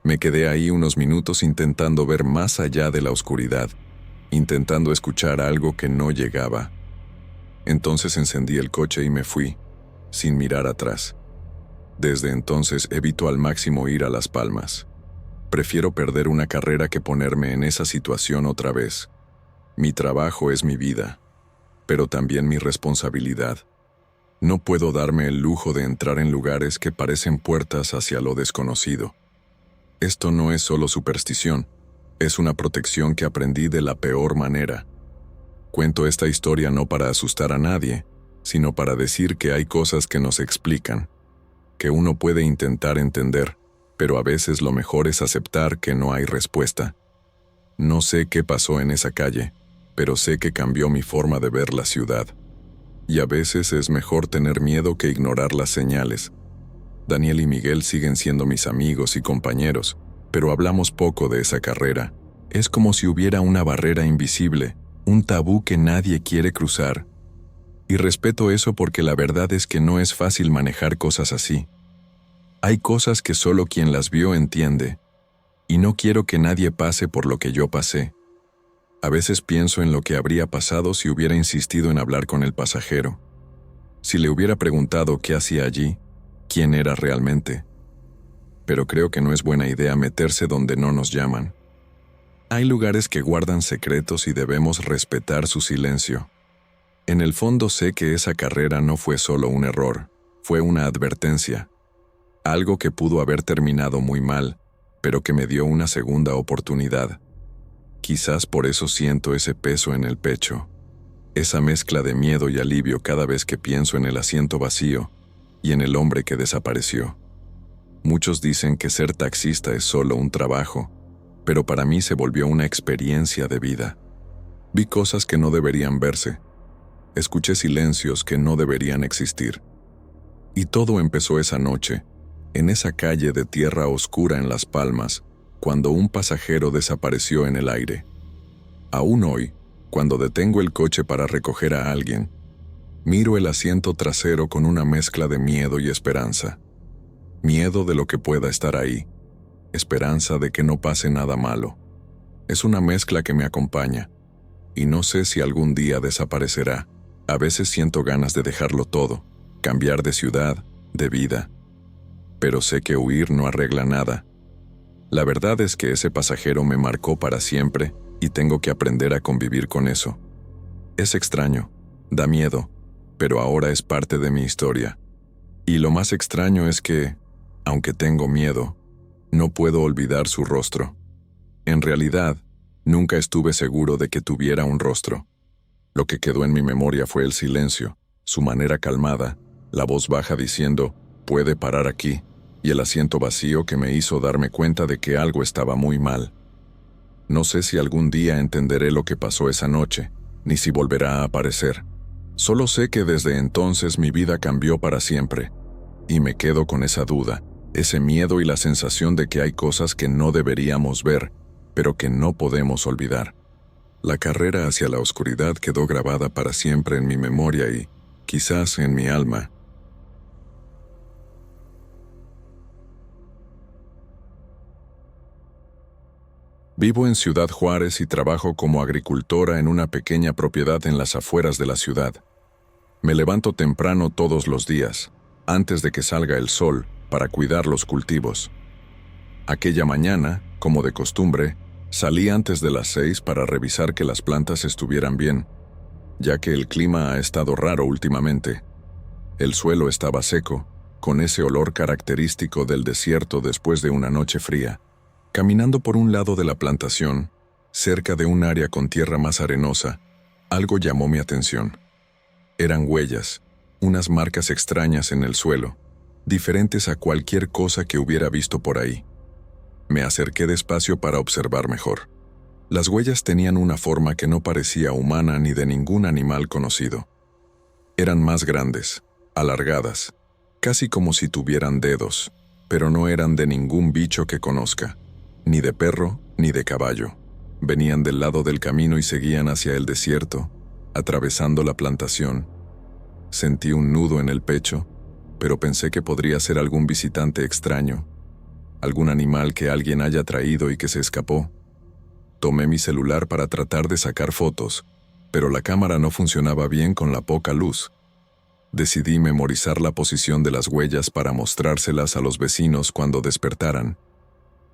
[SPEAKER 1] Me quedé ahí unos minutos intentando ver más allá de la oscuridad, intentando escuchar algo que no llegaba. Entonces encendí el coche y me fui, sin mirar atrás. Desde entonces evito al máximo ir a Las Palmas. Prefiero perder una carrera que ponerme en esa situación otra vez. Mi trabajo es mi vida, pero también mi responsabilidad. No puedo darme el lujo de entrar en lugares que parecen puertas hacia lo desconocido. Esto no es solo superstición, es una protección que aprendí de la peor manera. Cuento esta historia no para asustar a nadie, sino para decir que hay cosas que no se explican, que uno puede intentar entender, pero a veces lo mejor es aceptar que no hay respuesta. No sé qué pasó en esa calle, pero sé que cambió mi forma de ver la ciudad. Y a veces es mejor tener miedo que ignorar las señales. Daniel y Miguel siguen siendo mis amigos y compañeros, pero hablamos poco de esa carrera. Es como si hubiera una barrera invisible, un tabú que nadie quiere cruzar. Y respeto eso porque la verdad es que no es fácil manejar cosas así. Hay cosas que solo quien las vio entiende, y no quiero que nadie pase por lo que yo pasé. A veces pienso en lo que habría pasado si hubiera insistido en hablar con el pasajero. Si le hubiera preguntado qué hacía allí, quién era realmente. Pero creo que no es buena idea meterse donde no nos llaman. Hay lugares que guardan secretos y debemos respetar su silencio. En el fondo sé que esa carrera no fue solo un error, fue una advertencia. Algo que pudo haber terminado muy mal, pero que me dio una segunda oportunidad. Quizás por eso siento ese peso en el pecho, esa mezcla de miedo y alivio cada vez que pienso en el asiento vacío y en el hombre que desapareció. Muchos dicen que ser taxista es solo un trabajo, pero para mí se volvió una experiencia de vida. Vi cosas que no deberían verse, escuché silencios que no deberían existir. Y todo empezó esa noche, en esa calle de tierra oscura en Las Palmas, cuando un pasajero desapareció en el aire. Aún hoy, cuando detengo el coche para recoger a alguien, miro el asiento trasero con una mezcla de miedo y esperanza. Miedo de lo que pueda estar ahí, esperanza de que no pase nada malo. Es una mezcla que me acompaña, y no sé si algún día desaparecerá. A veces siento ganas de dejarlo todo, cambiar de ciudad, de vida. Pero sé que huir no arregla nada. La verdad es que ese pasajero me marcó para siempre y tengo que aprender a convivir con eso. Es extraño, da miedo, pero ahora es parte de mi historia. Y lo más extraño es que, aunque tengo miedo, no puedo olvidar su rostro. En realidad, nunca estuve seguro de que tuviera un rostro. Lo que quedó en mi memoria fue el silencio, su manera calmada, la voz baja diciendo, «Puede parar aquí», y el asiento vacío que me hizo darme cuenta de que algo estaba muy mal. No sé si algún día entenderé lo que pasó esa noche, ni si volverá a aparecer. Solo sé que desde entonces mi vida cambió para siempre, y me quedo con esa duda, ese miedo y la sensación de que hay cosas que no deberíamos ver, pero que no podemos olvidar. La carrera hacia la oscuridad quedó grabada para siempre en mi memoria y, quizás en mi alma. Vivo en Ciudad Juárez y trabajo como agricultora en una pequeña propiedad en las afueras de la ciudad. Me levanto temprano todos los días, antes de que salga el sol, para cuidar los cultivos. Aquella mañana, como de costumbre, salí antes de las 6 para revisar que las plantas estuvieran bien. ya que el clima ha estado raro últimamente. El suelo estaba seco, con ese olor característico del desierto después de una noche fría. Caminando por un lado de la plantación, cerca de un área con tierra más arenosa, algo llamó mi atención. Eran huellas, unas marcas extrañas en el suelo, diferentes a cualquier cosa que hubiera visto por ahí. Me acerqué despacio para observar mejor. Las huellas tenían una forma que no parecía humana ni de ningún animal conocido. Eran más grandes, alargadas, casi como si tuvieran dedos, pero no eran de ningún bicho que conozca, ni de perro ni de caballo. Venían del lado del camino y seguían hacia el desierto, atravesando la plantación. Sentí un nudo en el pecho, pero pensé que podría ser algún visitante extraño, algún animal que alguien haya traído y que se escapó. Tomé mi celular para tratar de sacar fotos, pero la cámara no funcionaba bien con la poca luz. Decidí memorizar la posición de las huellas para mostrárselas a los vecinos cuando despertaran.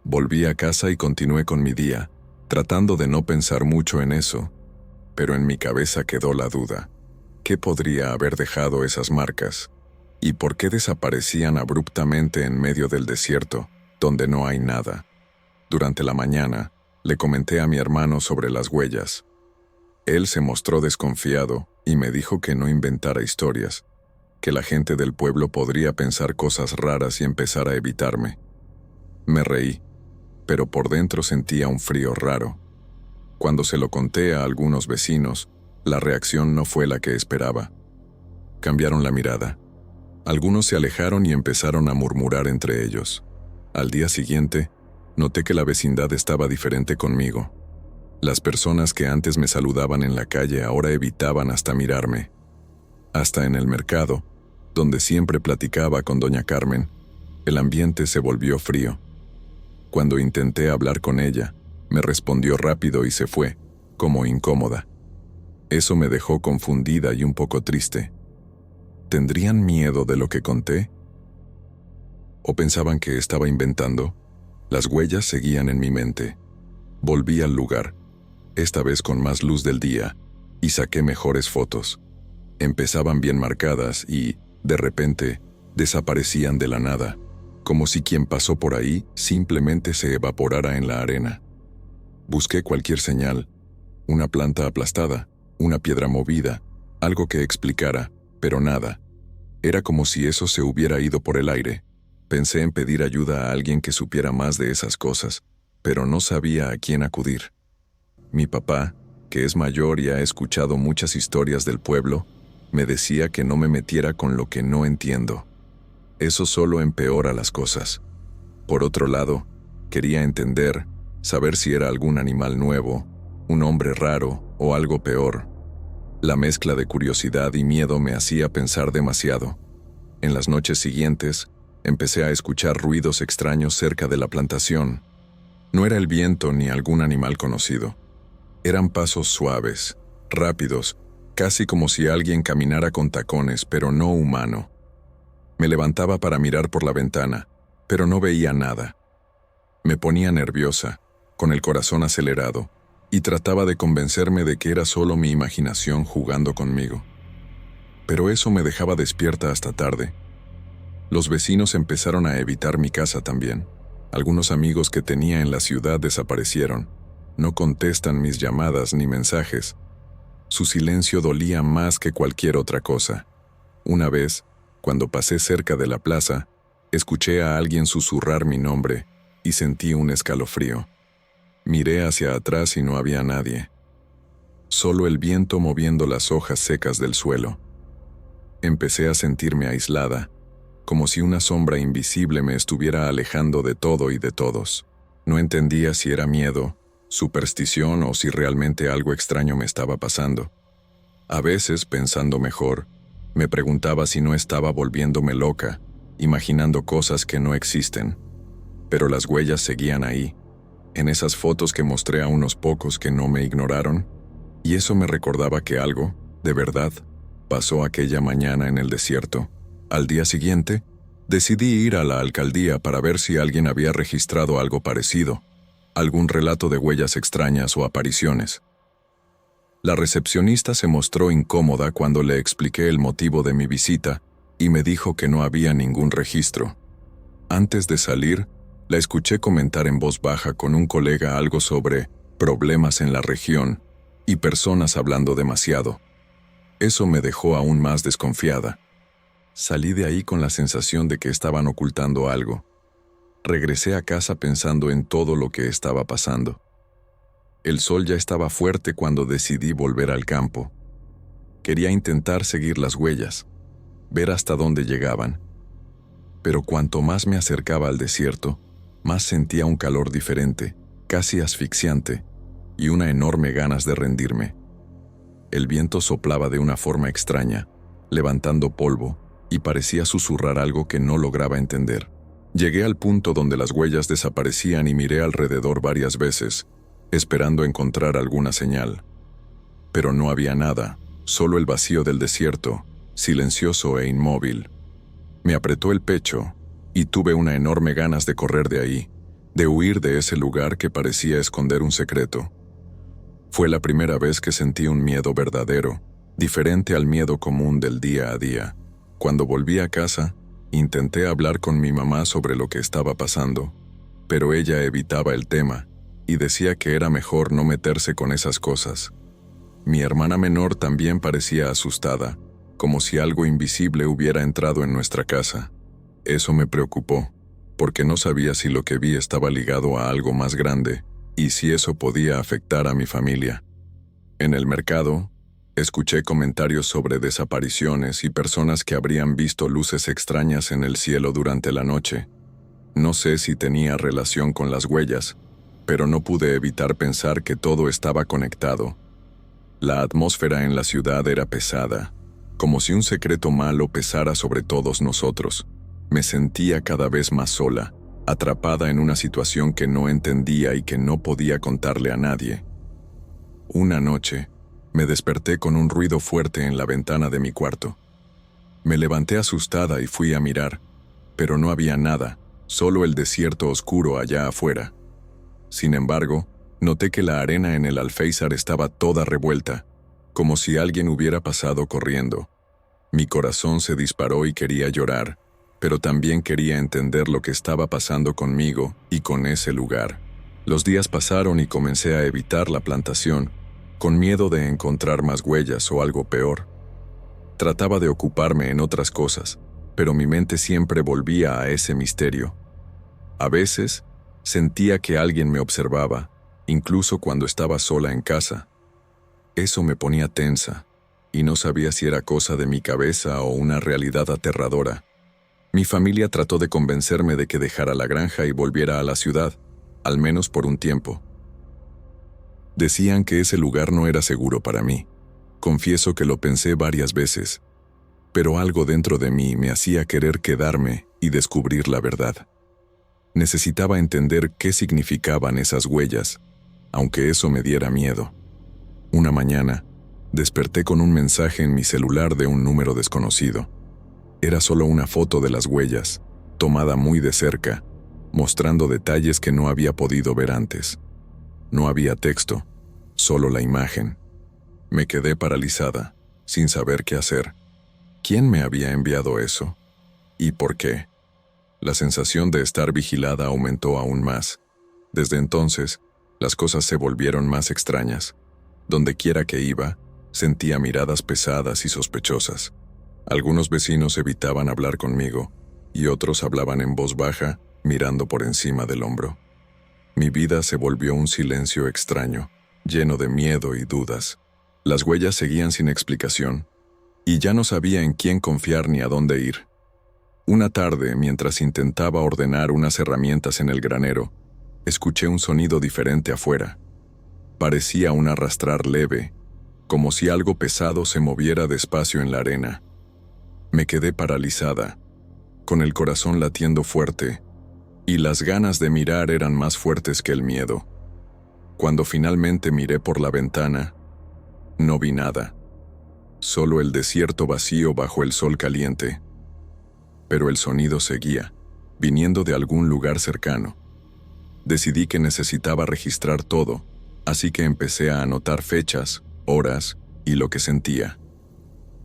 [SPEAKER 1] Volví a casa y continué con mi día, tratando de no pensar mucho en eso, pero en mi cabeza quedó la duda. ¿Qué podría haber dejado esas marcas? ¿Y por qué desaparecían abruptamente en medio del desierto, donde no hay nada? Durante la mañana, le comenté a mi hermano sobre las huellas. Él se mostró desconfiado y me dijo que no inventara historias, que la gente del pueblo podría pensar cosas raras y empezar a evitarme. Me reí, pero por dentro sentía un frío raro. Cuando se lo conté a algunos vecinos, la reacción no fue la que esperaba. Cambiaron la mirada. Algunos se alejaron y empezaron a murmurar entre ellos. Al día siguiente, noté que la vecindad estaba diferente conmigo. Las personas que antes me saludaban en la calle ahora evitaban hasta mirarme. Hasta en el mercado, donde siempre platicaba con doña Carmen, el ambiente se volvió frío. Cuando intenté hablar con ella, me respondió rápido y se fue, como incómoda. Eso me dejó confundida y un poco triste. ¿Tendrían miedo de lo que conté? ¿O pensaban que estaba inventando? Las huellas seguían en mi mente. Volví al lugar, esta vez con más luz del día, y saqué mejores fotos. Empezaban bien marcadas y, de repente, desaparecían de la nada, como si quien pasó por ahí simplemente se evaporara en la arena. Busqué cualquier señal, una planta aplastada, una piedra movida, algo que explicara, pero nada. Era como si eso se hubiera ido por el aire. Pensé en pedir ayuda a alguien que supiera más de esas cosas, pero no sabía a quién acudir. Mi papá, que es mayor y ha escuchado muchas historias del pueblo, me decía que no me metiera con lo que no entiendo. Eso solo empeora las cosas. Por otro lado, quería entender, saber si era algún animal nuevo, un hombre raro o algo peor. La mezcla de curiosidad y miedo me hacía pensar demasiado. En las noches siguientes, empecé a escuchar ruidos extraños cerca de la plantación. No era el viento ni algún animal conocido. Eran pasos suaves, rápidos, casi como si alguien caminara con tacones, pero no humano. Me levantaba para mirar por la ventana, pero no veía nada. Me ponía nerviosa, con el corazón acelerado, y trataba de convencerme de que era solo mi imaginación jugando conmigo. Pero eso me dejaba despierta hasta tarde. Los vecinos empezaron a evitar mi casa también. Algunos amigos que tenía en la ciudad desaparecieron. No contestan mis llamadas ni mensajes. Su silencio dolía más que cualquier otra cosa. Una vez, cuando pasé cerca de la plaza, escuché a alguien susurrar mi nombre y sentí un escalofrío. Miré hacia atrás y no había nadie. Solo el viento moviendo las hojas secas del suelo. Empecé a sentirme aislada, como si una sombra invisible me estuviera alejando de todo y de todos. No entendía si era miedo, superstición o si realmente algo extraño me estaba pasando. A veces, pensando mejor, me preguntaba si no estaba volviéndome loca, imaginando cosas que no existen. Pero las huellas seguían ahí, en esas fotos que mostré a unos pocos que no me ignoraron, y eso me recordaba que algo, de verdad, pasó aquella mañana en el desierto. Al día siguiente, decidí ir a la alcaldía para ver si alguien había registrado algo parecido, algún relato de huellas extrañas o apariciones. La recepcionista se mostró incómoda cuando le expliqué el motivo de mi visita y me dijo que no había ningún registro. Antes de salir, la escuché comentar en voz baja con un colega algo sobre problemas en la región y personas hablando demasiado. Eso me dejó aún más desconfiada. Salí de ahí con la sensación de que estaban ocultando algo. Regresé a casa pensando en todo lo que estaba pasando. El sol ya estaba fuerte cuando decidí volver al campo. Quería intentar seguir las huellas, ver hasta dónde llegaban. Pero cuanto más me acercaba al desierto, más sentía un calor diferente, casi asfixiante, y una enorme ganas de rendirme. El viento soplaba de una forma extraña, levantando polvo, y parecía susurrar algo que no lograba entender. Llegué al punto donde las huellas desaparecían y miré alrededor varias veces, esperando encontrar alguna señal. Pero no había nada, solo el vacío del desierto, silencioso e inmóvil. Me apretó el pecho, y tuve una enorme ganas de correr de ahí, de huir de ese lugar que parecía esconder un secreto. Fue la primera vez que sentí un miedo verdadero, diferente al miedo común del día a día. Cuando volví a casa, intenté hablar con mi mamá sobre lo que estaba pasando, pero ella evitaba el tema y decía que era mejor no meterse con esas cosas. Mi hermana menor también parecía asustada, como si algo invisible hubiera entrado en nuestra casa. Eso me preocupó, porque no sabía si lo que vi estaba ligado a algo más grande y si eso podía afectar a mi familia. En el mercado, escuché comentarios sobre desapariciones y personas que habrían visto luces extrañas en el cielo durante la noche. No sé si tenía relación con las huellas, pero no pude evitar pensar que todo estaba conectado. La atmósfera en la ciudad era pesada, como si un secreto malo pesara sobre todos nosotros. Me sentía cada vez más sola, atrapada en una situación que no entendía y que no podía contarle a nadie. Una noche, me desperté con un ruido fuerte en la ventana de mi cuarto. Me levanté asustada y fui a mirar, pero no había nada, solo el desierto oscuro allá afuera. Sin embargo, noté que la arena en el alféizar estaba toda revuelta, como si alguien hubiera pasado corriendo. Mi corazón se disparó y quería llorar, pero también quería entender lo que estaba pasando conmigo y con ese lugar. Los días pasaron y comencé a evitar la plantación, con miedo de encontrar más huellas o algo peor. Trataba de ocuparme en otras cosas, pero mi mente siempre volvía a ese misterio. A veces, sentía que alguien me observaba, incluso cuando estaba sola en casa. Eso me ponía tensa, y no sabía si era cosa de mi cabeza o una realidad aterradora. Mi familia trató de convencerme de que dejara la granja y volviera a la ciudad, al menos por un tiempo. Decían que ese lugar no era seguro para mí. Confieso que lo pensé varias veces, pero algo dentro de mí me hacía querer quedarme y descubrir la verdad. Necesitaba entender qué significaban esas huellas, aunque eso me diera miedo. Una mañana, desperté con un mensaje en mi celular de un número desconocido. Era solo una foto de las huellas, tomada muy de cerca, mostrando detalles que no había podido ver antes. No había texto, solo la imagen. Me quedé paralizada, sin saber qué hacer. ¿Quién me había enviado eso? ¿Y por qué? La sensación de estar vigilada aumentó aún más. Desde entonces, las cosas se volvieron más extrañas. Donde quiera que iba, sentía miradas pesadas y sospechosas. Algunos vecinos evitaban hablar conmigo, y otros hablaban en voz baja, mirando por encima del hombro. Mi vida se volvió un silencio extraño, lleno de miedo y dudas. Las huellas seguían sin explicación, y ya no sabía en quién confiar ni a dónde ir. Una tarde, mientras intentaba ordenar unas herramientas en el granero, escuché un sonido diferente afuera. Parecía un arrastrar leve, como si algo pesado se moviera despacio en la arena. Me quedé paralizada, con el corazón latiendo fuerte, y las ganas de mirar eran más fuertes que el miedo. Cuando finalmente miré por la ventana, no vi nada, solo el desierto vacío bajo el sol caliente. Pero el sonido seguía, viniendo de algún lugar cercano. Decidí que necesitaba registrar todo, así que empecé a anotar fechas, horas y lo que sentía.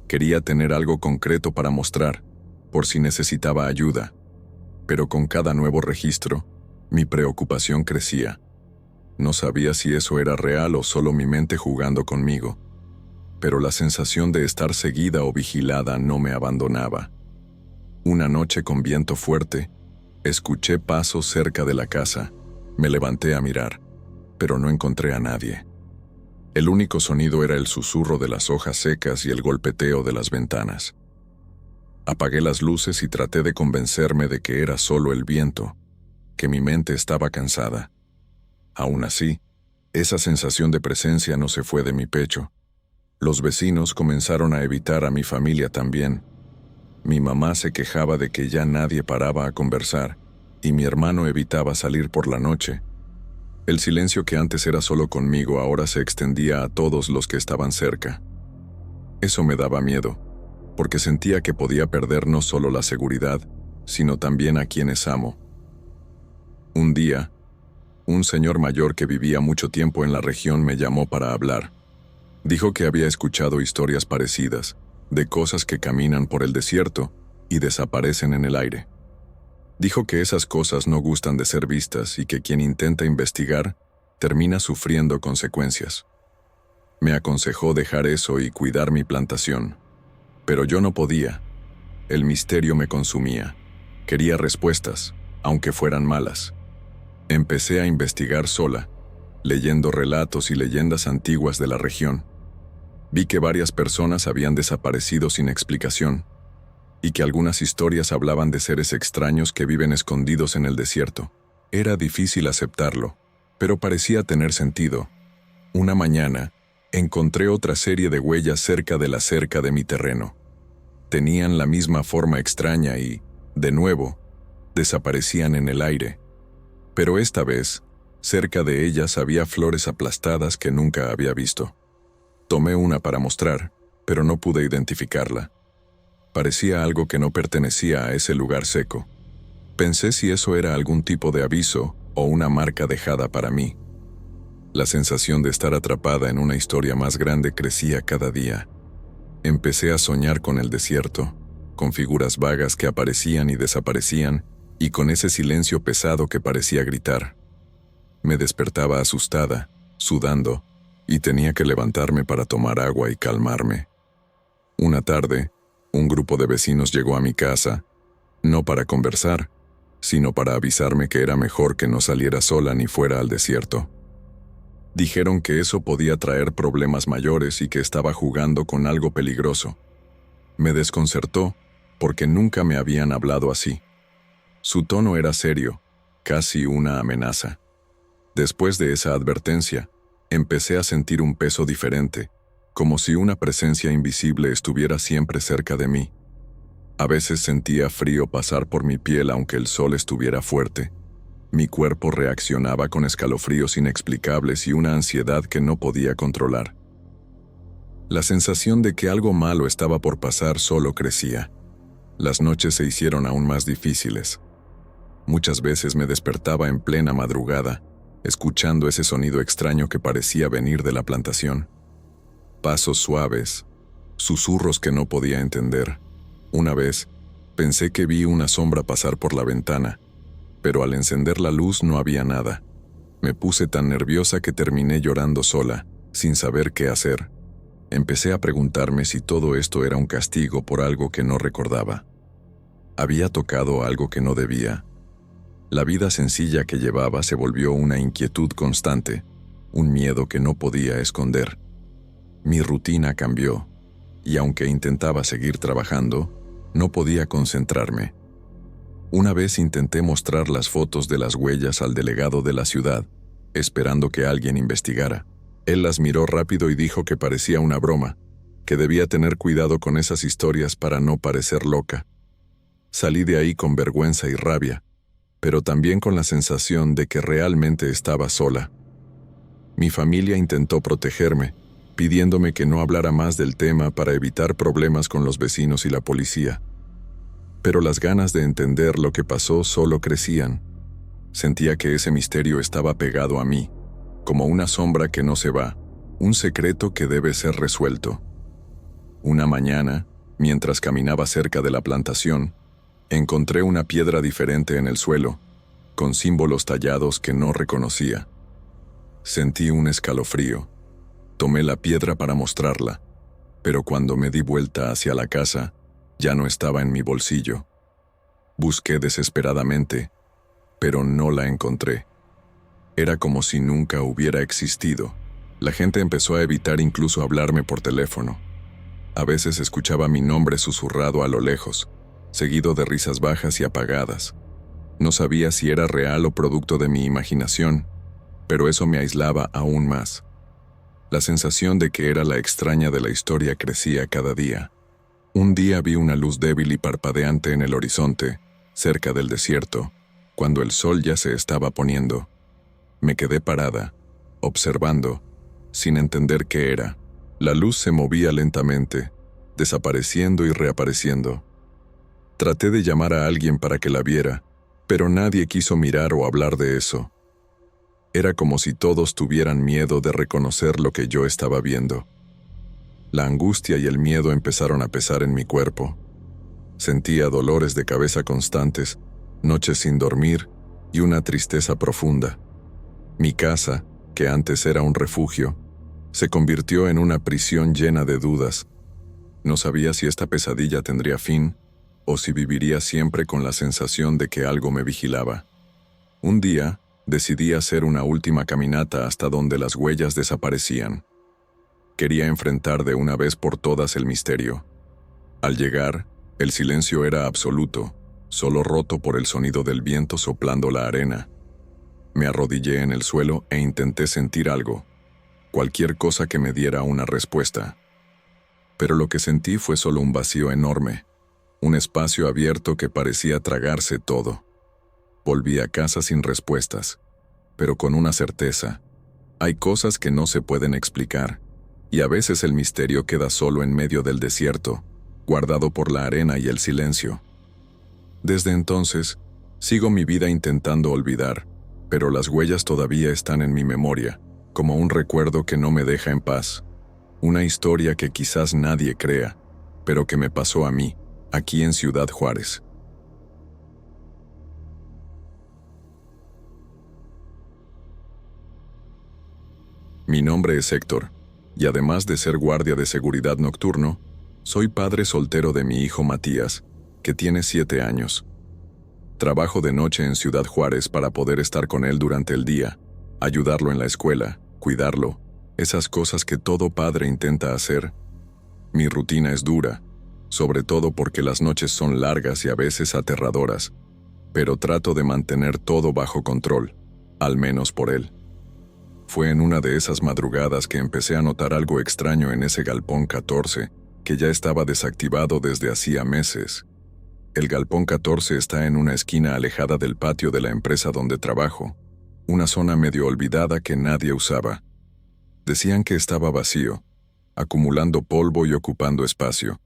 [SPEAKER 1] Quería tener algo concreto para mostrar, por si necesitaba ayuda, pero con cada nuevo registro, mi preocupación crecía. No sabía si eso era real o solo mi mente jugando conmigo, pero la sensación de estar seguida o vigilada no me abandonaba. Una noche con viento fuerte, escuché pasos cerca de la casa. Me levanté a mirar, pero no encontré a nadie. El único sonido era el susurro de las hojas secas y el golpeteo de las ventanas. Apagué las luces y traté de convencerme de que era solo el viento, que mi mente estaba cansada. Aún así, esa sensación de presencia no se fue de mi pecho. Los vecinos comenzaron a evitar a mi familia también. Mi mamá se quejaba de que ya nadie paraba a conversar, y mi hermano evitaba salir por la noche. El silencio que antes era solo conmigo ahora se extendía a todos los que estaban cerca. Eso me daba miedo, porque sentía que podía perder no solo la seguridad, sino también a quienes amo. Un día, un señor mayor que vivía mucho tiempo en la región me llamó para hablar. Dijo que había escuchado historias parecidas, de cosas que caminan por el desierto y desaparecen en el aire. Dijo que esas cosas no gustan de ser vistas y que quien intenta investigar termina sufriendo consecuencias. Me aconsejó dejar eso y cuidar mi plantación, pero yo no podía. El misterio me consumía. Quería respuestas, aunque fueran malas. Empecé a investigar sola, leyendo relatos y leyendas antiguas de la región. Vi que varias personas habían desaparecido sin explicación, y que algunas historias hablaban de seres extraños que viven escondidos en el desierto. Era difícil aceptarlo, pero parecía tener sentido. Una mañana, encontré otra serie de huellas cerca de la cerca de mi terreno. Tenían la misma forma extraña y, de nuevo, desaparecían en el aire. Pero esta vez, cerca de ellas había flores aplastadas que nunca había visto. Tomé una para mostrar, pero no pude identificarla. Parecía algo que no pertenecía a ese lugar seco. Pensé si eso era algún tipo de aviso o una marca dejada para mí. La sensación de estar atrapada en una historia más grande crecía cada día. Empecé a soñar con el desierto, con figuras vagas que aparecían y desaparecían, y con ese silencio pesado que parecía gritar. Me despertaba asustada, sudando, y tenía que levantarme para tomar agua y calmarme. Una tarde, un grupo de vecinos llegó a mi casa, no para conversar, sino para avisarme que era mejor que no saliera sola ni fuera al desierto. Dijeron que eso podía traer problemas mayores y que estaba jugando con algo peligroso. Me desconcertó, porque nunca me habían hablado así. Su tono era serio, casi una amenaza. Después de esa advertencia, empecé a sentir un peso diferente, como si una presencia invisible estuviera siempre cerca de mí. A veces sentía frío pasar por mi piel aunque el sol estuviera fuerte. Mi cuerpo reaccionaba con escalofríos inexplicables y una ansiedad que no podía controlar. La sensación de que algo malo estaba por pasar solo crecía. Las noches se hicieron aún más difíciles. Muchas veces me despertaba en plena madrugada, escuchando ese sonido extraño que parecía venir de la plantación. Pasos suaves, susurros que no podía entender. Una vez, pensé que vi una sombra pasar por la ventana, pero al encender la luz no había nada. Me puse tan nerviosa que terminé llorando sola, sin saber qué hacer. Empecé a preguntarme si todo esto era un castigo por algo que no recordaba. ¿Había tocado algo que no debía? La vida sencilla que llevaba se volvió una inquietud constante, un miedo que no podía esconder. Mi rutina cambió, y aunque intentaba seguir trabajando, no podía concentrarme. Una vez intenté mostrar las fotos de las huellas al delegado de la ciudad, esperando que alguien investigara. Él las miró rápido y dijo que parecía una broma, que debía tener cuidado con esas historias para no parecer loca. Salí de ahí con vergüenza y rabia, pero también con la sensación de que realmente estaba sola. Mi familia intentó protegerme, pidiéndome que no hablara más del tema para evitar problemas con los vecinos y la policía. Pero las ganas de entender lo que pasó solo crecían. Sentía que ese misterio estaba pegado a mí, como una sombra que no se va, Un secreto que debe ser resuelto. Una mañana, mientras caminaba cerca de la plantación, encontré una piedra diferente en el suelo, con símbolos tallados que no reconocía. Sentí un escalofrío. Tomé la piedra para mostrarla, pero cuando me di vuelta hacia la casa, ya no estaba en mi bolsillo. Busqué desesperadamente, pero no la encontré. Era como si nunca hubiera existido. La gente empezó a evitar incluso hablarme por teléfono. A veces escuchaba mi nombre susurrado a lo lejos, seguido de risas bajas y apagadas. No sabía si era real o producto de mi imaginación, pero eso me aislaba aún más. La sensación de que era la extraña de la historia crecía cada día. Un día vi una luz débil y parpadeante en el horizonte, cerca del desierto, cuando el sol ya se estaba poniendo. Me quedé parada, observando, sin entender qué era. La luz se movía lentamente, desapareciendo y reapareciendo. Traté de llamar a alguien para que la viera, pero nadie quiso mirar o hablar de eso. Era como si todos tuvieran miedo de reconocer lo que yo estaba viendo. La angustia y el miedo empezaron a pesar en mi cuerpo. Sentía dolores de cabeza constantes, noches sin dormir y una tristeza profunda. Mi casa, que antes era un refugio, se convirtió en una prisión llena de dudas. No sabía si esta pesadilla tendría fin o si viviría siempre con la sensación de que algo me vigilaba. Un día, decidí hacer una última caminata hasta donde las huellas desaparecían. Quería enfrentar de una vez por todas el misterio. Al llegar, el silencio era absoluto, solo roto por el sonido del viento soplando la arena. Me arrodillé en el suelo e intenté sentir algo, cualquier cosa que me diera una respuesta. Pero lo que sentí fue solo un vacío enorme, un espacio abierto que parecía tragarse todo. Volví a casa sin respuestas, pero con una certeza. Hay cosas que no se pueden explicar, y a veces el misterio queda solo en medio del desierto, guardado por la arena y el silencio. Desde entonces, sigo mi vida intentando olvidar, pero las huellas todavía están en mi memoria, como un recuerdo que no me deja en paz. Una historia que quizás nadie crea, pero que me pasó a mí, aquí en Ciudad Juárez. Mi nombre es Héctor, y además de ser guardia de seguridad nocturno, soy padre soltero de mi hijo Matías, que tiene 7 años. Trabajo de noche en Ciudad Juárez para poder estar con él durante el día, ayudarlo en la escuela, cuidarlo, esas cosas que todo padre intenta hacer. Mi rutina es dura, sobre todo porque las noches son largas y a veces aterradoras, pero trato de mantener todo bajo control, al menos por él. Fue en una de esas madrugadas que empecé a notar algo extraño en ese galpón 14, que ya estaba desactivado desde hacía meses. El galpón 14 está en una esquina alejada del patio de la empresa donde trabajo, una zona medio olvidada que nadie usaba. Decían que estaba vacío, acumulando polvo y ocupando espacio.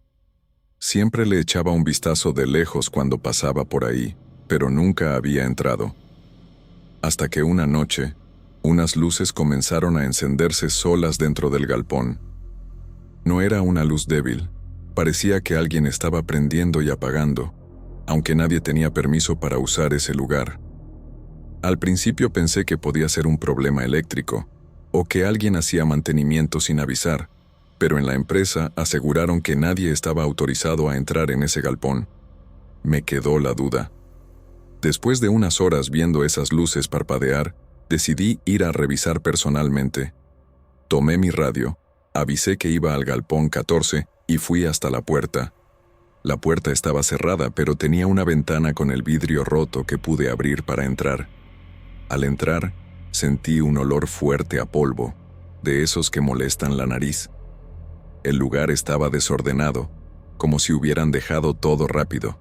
[SPEAKER 1] Siempre le echaba un vistazo de lejos cuando pasaba por ahí, pero nunca había entrado. Hasta que una noche, unas luces comenzaron a encenderse solas dentro del galpón. No era una luz débil, parecía que alguien estaba prendiendo y apagando, aunque nadie tenía permiso para usar ese lugar. Al principio pensé que podía ser un problema eléctrico, o que alguien hacía mantenimiento sin avisar, pero en la empresa aseguraron que nadie estaba autorizado a entrar en ese galpón. Me quedó la duda. Después de unas horas viendo esas luces parpadear, decidí ir a revisar personalmente. Tomé mi radio, avisé que iba al galpón 14 y fui hasta la puerta. La puerta estaba cerrada, pero tenía una ventana con el vidrio roto que pude abrir para entrar. Al entrar, sentí un olor fuerte a polvo, de esos que molestan la nariz. El lugar estaba desordenado, como si hubieran dejado todo rápido.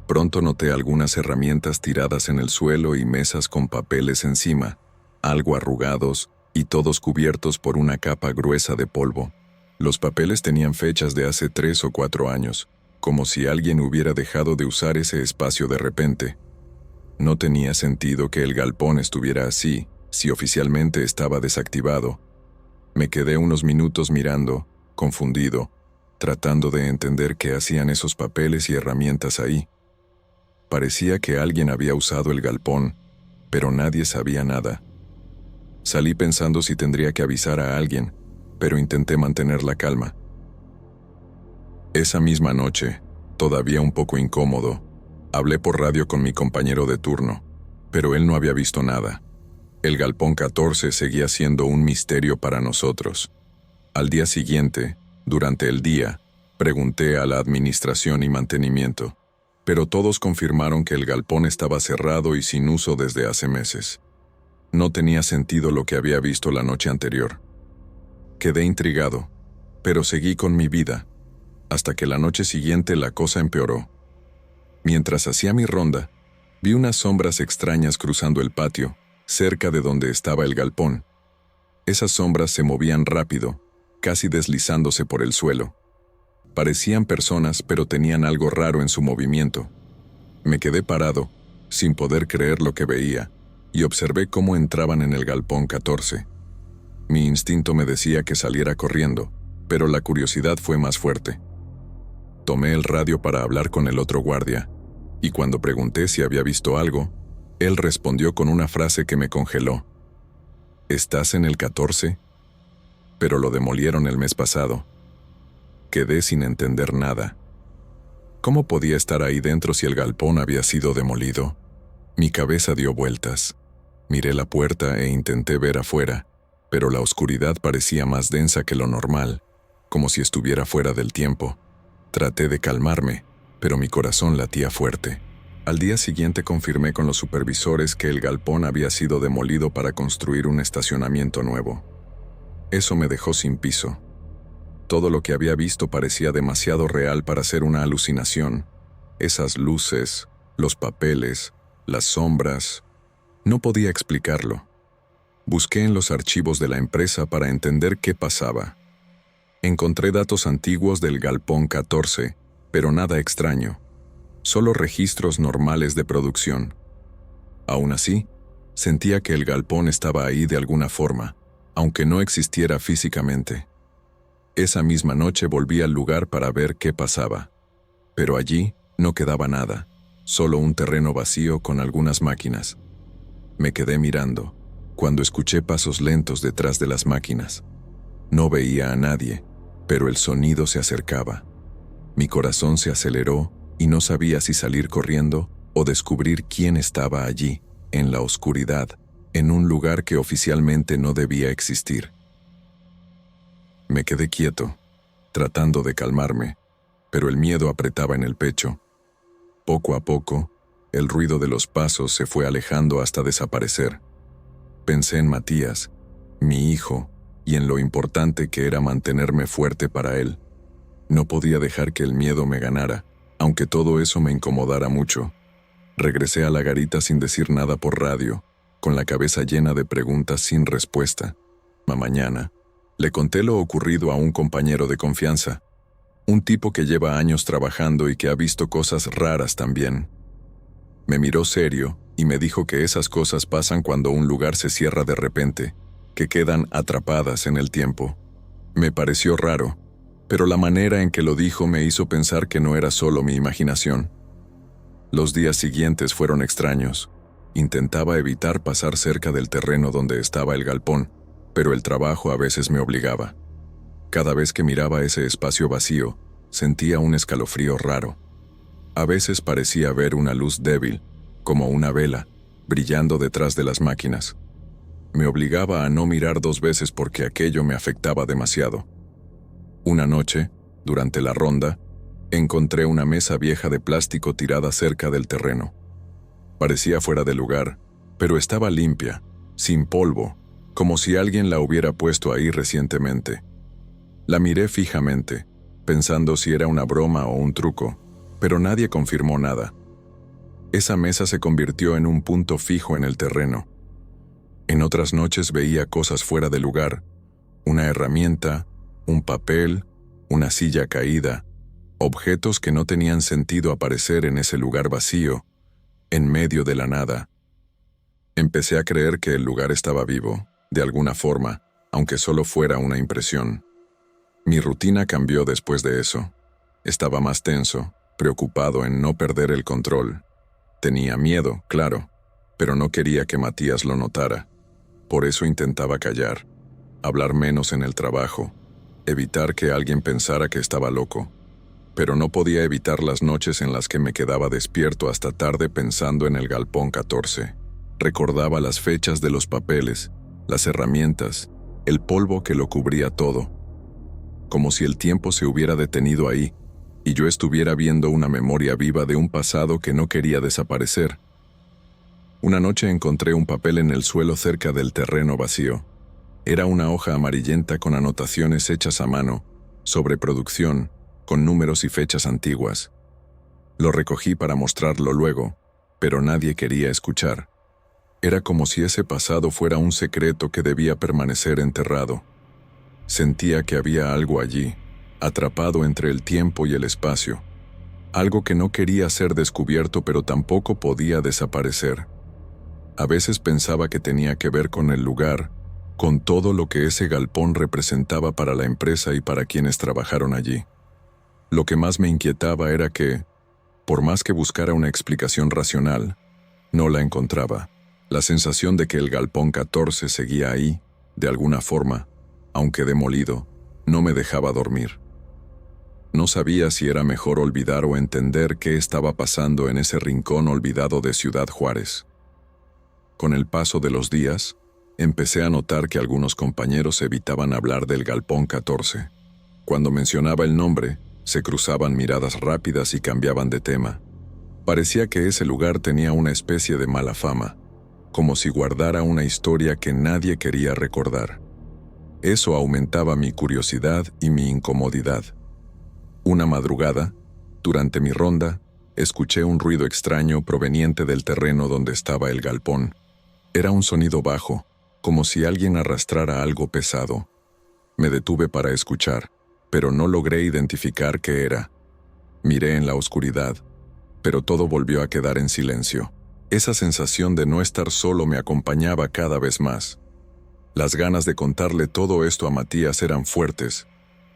[SPEAKER 1] Pronto noté algunas herramientas tiradas en el suelo y mesas con papeles encima, algo arrugados y todos cubiertos por una capa gruesa de polvo. Los papeles tenían fechas de hace 3 o 4 años, como si alguien hubiera dejado de usar ese espacio de repente. No tenía sentido que el galpón estuviera así, si oficialmente estaba desactivado. Me quedé unos minutos mirando, confundido, tratando de entender qué hacían esos papeles y herramientas ahí. Parecía que alguien había usado el galpón, pero nadie sabía nada. Salí pensando si tendría que avisar a alguien, pero intenté mantener la calma. Esa misma noche, todavía un poco incómodo, hablé por radio con mi compañero de turno, pero él no había visto nada. El galpón 14 seguía siendo un misterio para nosotros. Al día siguiente, durante el día, pregunté a la administración y mantenimiento, pero todos confirmaron que el galpón estaba cerrado y sin uso desde hace meses. No tenía sentido lo que había visto la noche anterior. Quedé intrigado, pero seguí con mi vida, hasta que la noche siguiente la cosa empeoró. Mientras hacía mi ronda, vi unas sombras extrañas cruzando el patio, cerca de donde estaba el galpón. Esas sombras se movían rápido, casi deslizándose por el suelo. Parecían personas, pero tenían algo raro en su movimiento. Me quedé parado, sin poder creer lo que veía, y observé cómo entraban en el galpón 14. Mi instinto me decía que saliera corriendo, pero la curiosidad fue más fuerte. Tomé el radio para hablar con el otro guardia, y cuando pregunté si había visto algo, él respondió con una frase que me congeló. ¿Estás en el 14? Pero lo demolieron el mes pasado. Quedé sin entender nada. ¿Cómo podía estar ahí dentro si el galpón había sido demolido? Mi cabeza dio vueltas. Miré la puerta e intenté ver afuera, pero la oscuridad parecía más densa que lo normal, como si estuviera fuera del tiempo. Traté de calmarme, pero mi corazón latía fuerte. Al día siguiente confirmé con los supervisores que el galpón había sido demolido para construir un estacionamiento nuevo. Eso me dejó sin piso. Todo lo que había visto parecía demasiado real para ser una alucinación. Esas luces, los papeles, las sombras. No podía explicarlo. Busqué en los archivos de la empresa para entender qué pasaba. Encontré datos antiguos del galpón 14, pero nada extraño. Solo registros normales de producción. Aún así, sentía que el galpón estaba ahí de alguna forma, aunque no existiera físicamente. Esa misma noche volví al lugar para ver qué pasaba. Pero allí no quedaba nada, solo un terreno vacío con algunas máquinas. Me quedé mirando, cuando escuché pasos lentos detrás de las máquinas. No veía a nadie, pero el sonido se acercaba. Mi corazón se aceleró y no sabía si salir corriendo o descubrir quién estaba allí, en la oscuridad, en un lugar que oficialmente no debía existir. Me quedé quieto, tratando de calmarme, pero el miedo apretaba en el pecho. Poco a poco, el ruido de los pasos se fue alejando hasta desaparecer. Pensé en Matías, mi hijo, y en lo importante que era mantenerme fuerte para él. No podía dejar que el miedo me ganara, aunque todo eso me incomodara mucho. Regresé a la garita sin decir nada por radio, con la cabeza llena de preguntas sin respuesta. Mañana, le conté lo ocurrido a un compañero de confianza, un tipo que lleva años trabajando y que ha visto cosas raras también. Me miró serio y me dijo que esas cosas pasan cuando un lugar se cierra de repente, que quedan atrapadas en el tiempo. Me pareció raro, pero la manera en que lo dijo me hizo pensar que no era solo mi imaginación. Los días siguientes fueron extraños. Intentaba evitar pasar cerca del terreno donde estaba el galpón, pero el trabajo a veces me obligaba. Cada vez que miraba ese espacio vacío, sentía un escalofrío raro. A veces parecía ver una luz débil, como una vela, brillando detrás de las máquinas. Me obligaba a no mirar 2 veces porque aquello me afectaba demasiado. Una noche, durante la ronda, encontré una mesa vieja de plástico tirada cerca del terreno. Parecía fuera de lugar, pero estaba limpia, sin polvo, como si alguien la hubiera puesto ahí recientemente. La miré fijamente, pensando si era una broma o un truco, pero nadie confirmó nada. Esa mesa se convirtió en un punto fijo en el terreno. En otras noches veía cosas fuera de lugar, una herramienta, un papel, una silla caída, objetos que no tenían sentido aparecer en ese lugar vacío, en medio de la nada. Empecé a creer que el lugar estaba vivo, de alguna forma, aunque solo fuera una impresión. Mi rutina cambió después de eso. Estaba más tenso, preocupado en no perder el control. Tenía miedo, claro, pero no quería que Matías lo notara. Por eso intentaba callar, hablar menos en el trabajo, evitar que alguien pensara que estaba loco. Pero no podía evitar las noches en las que me quedaba despierto hasta tarde pensando en el Galpón 14. Recordaba las fechas de los papeles, las herramientas, el polvo que lo cubría todo. Como si el tiempo se hubiera detenido ahí, y yo estuviera viendo una memoria viva de un pasado que no quería desaparecer. Una noche encontré un papel en el suelo cerca del terreno vacío. Era una hoja amarillenta con anotaciones hechas a mano, sobre producción, con números y fechas antiguas. Lo recogí para mostrarlo luego, pero nadie quería escuchar. Era como si ese pasado fuera un secreto que debía permanecer enterrado. Sentía que había algo allí, atrapado entre el tiempo y el espacio. Algo que no quería ser descubierto pero tampoco podía desaparecer. A veces pensaba que tenía que ver con el lugar, con todo lo que ese galpón representaba para la empresa y para quienes trabajaron allí. Lo que más me inquietaba era que, por más que buscara una explicación racional, no la encontraba. La sensación de que el Galpón 14 seguía ahí, de alguna forma, aunque demolido, no me dejaba dormir. No sabía si era mejor olvidar o entender qué estaba pasando en ese rincón olvidado de Ciudad Juárez. Con el paso de los días, empecé a notar que algunos compañeros evitaban hablar del Galpón 14. Cuando mencionaba el nombre, se cruzaban miradas rápidas y cambiaban de tema. Parecía que ese lugar tenía una especie de mala fama, como si guardara una historia que nadie quería recordar. Eso aumentaba mi curiosidad y mi incomodidad. Una madrugada, durante mi ronda, escuché un ruido extraño proveniente del terreno donde estaba el galpón. Era un sonido bajo, como si alguien arrastrara algo pesado. Me detuve para escuchar, pero no logré identificar qué era. Miré en la oscuridad, pero todo volvió a quedar en silencio. Esa sensación de no estar solo me acompañaba cada vez más. Las ganas de contarle todo esto a Matías eran fuertes,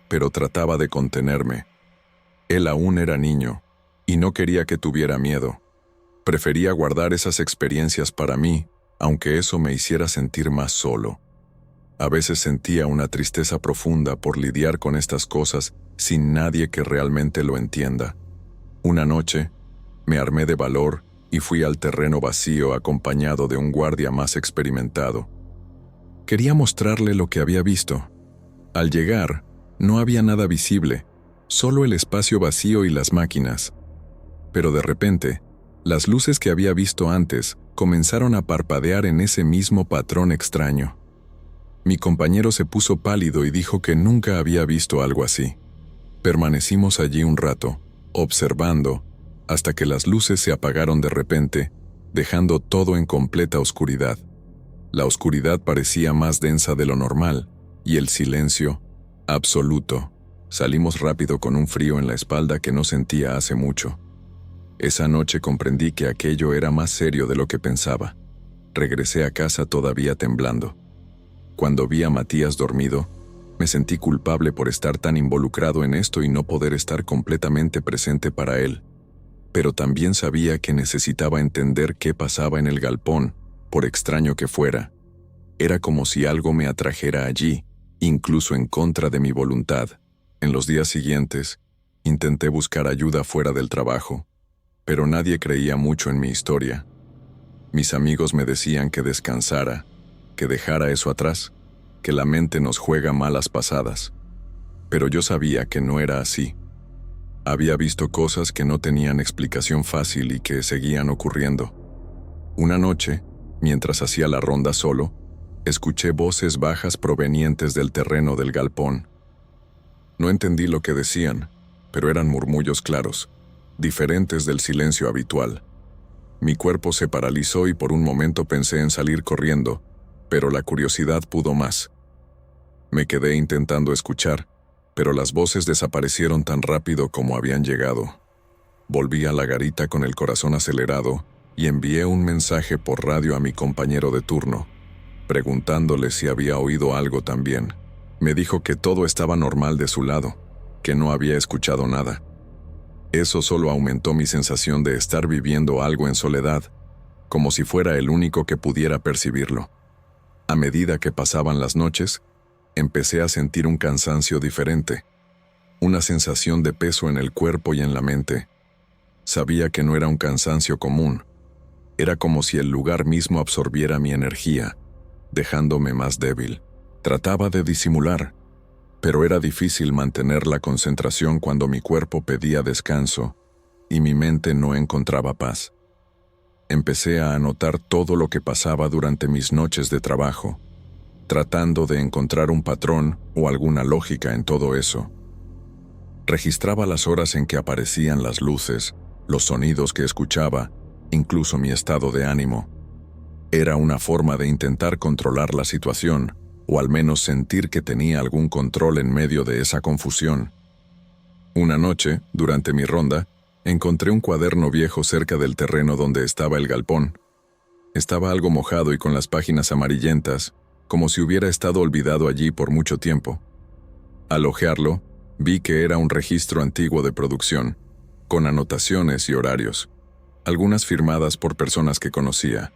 [SPEAKER 1] pero trataba de contenerme. Él aún era niño, y no quería que tuviera miedo. Prefería guardar esas experiencias para mí, aunque eso me hiciera sentir más solo. A veces sentía una tristeza profunda por lidiar con estas cosas sin nadie que realmente lo entienda. Una noche, me armé de valor y fui al terreno vacío acompañado de un guardia más experimentado. Quería mostrarle lo que había visto. Al llegar, no había nada visible, solo el espacio vacío y las máquinas. Pero de repente, las luces que había visto antes comenzaron a parpadear en ese mismo patrón extraño. Mi compañero se puso pálido y dijo que nunca había visto algo así. Permanecimos allí un rato, observando, hasta que las luces se apagaron de repente, dejando todo en completa oscuridad. La oscuridad parecía más densa de lo normal, y el silencio, absoluto. Salimos rápido con un frío en la espalda que no sentía hace mucho. Esa noche comprendí que aquello era más serio de lo que pensaba. Regresé a casa todavía temblando. Cuando vi a Matías dormido, me sentí culpable por estar tan involucrado en esto y no poder estar completamente presente para él. Pero también sabía que necesitaba entender qué pasaba en el galpón, por extraño que fuera. Era como si algo me atrajera allí, incluso en contra de mi voluntad. En los días siguientes, intenté buscar ayuda fuera del trabajo, pero nadie creía mucho en mi historia. Mis amigos me decían que descansara, que dejara eso atrás, que la mente nos juega malas pasadas. Pero yo sabía que no era así. Había visto cosas que no tenían explicación fácil y que seguían ocurriendo. Una noche, mientras hacía la ronda solo, escuché voces bajas provenientes del terreno del galpón. No entendí lo que decían, pero eran murmullos claros, diferentes del silencio habitual. Mi cuerpo se paralizó y por un momento pensé en salir corriendo, pero la curiosidad pudo más. Me quedé intentando escuchar, pero las voces desaparecieron tan rápido como habían llegado. Volví a la garita con el corazón acelerado y envié un mensaje por radio a mi compañero de turno. preguntándole si había oído algo también. Me dijo que todo estaba normal de su lado, que no había escuchado nada. Eso solo aumentó mi sensación de estar viviendo algo en soledad, como si fuera el único que pudiera percibirlo. A medida que pasaban las noches, empecé a sentir un cansancio diferente, una sensación de peso en el cuerpo y en la mente. Sabía que no era un cansancio común. Era como si el lugar mismo absorbiera mi energía, dejándome más débil. Trataba de disimular, pero era difícil mantener la concentración cuando mi cuerpo pedía descanso y mi mente no encontraba paz. Empecé a anotar todo lo que pasaba durante mis noches de trabajo, tratando de encontrar un patrón o alguna lógica en todo eso. Registraba las horas en que aparecían las luces, los sonidos que escuchaba, incluso mi estado de ánimo. Era una forma de intentar controlar la situación, o al menos sentir que tenía algún control en medio de esa confusión. Una noche, durante mi ronda, encontré un cuaderno viejo cerca del terreno donde estaba el galpón. Estaba algo mojado y con las páginas amarillentas, como si hubiera estado olvidado allí por mucho tiempo. Al hojearlo, vi que era un registro antiguo de producción, con anotaciones y horarios, algunas firmadas por personas que conocía.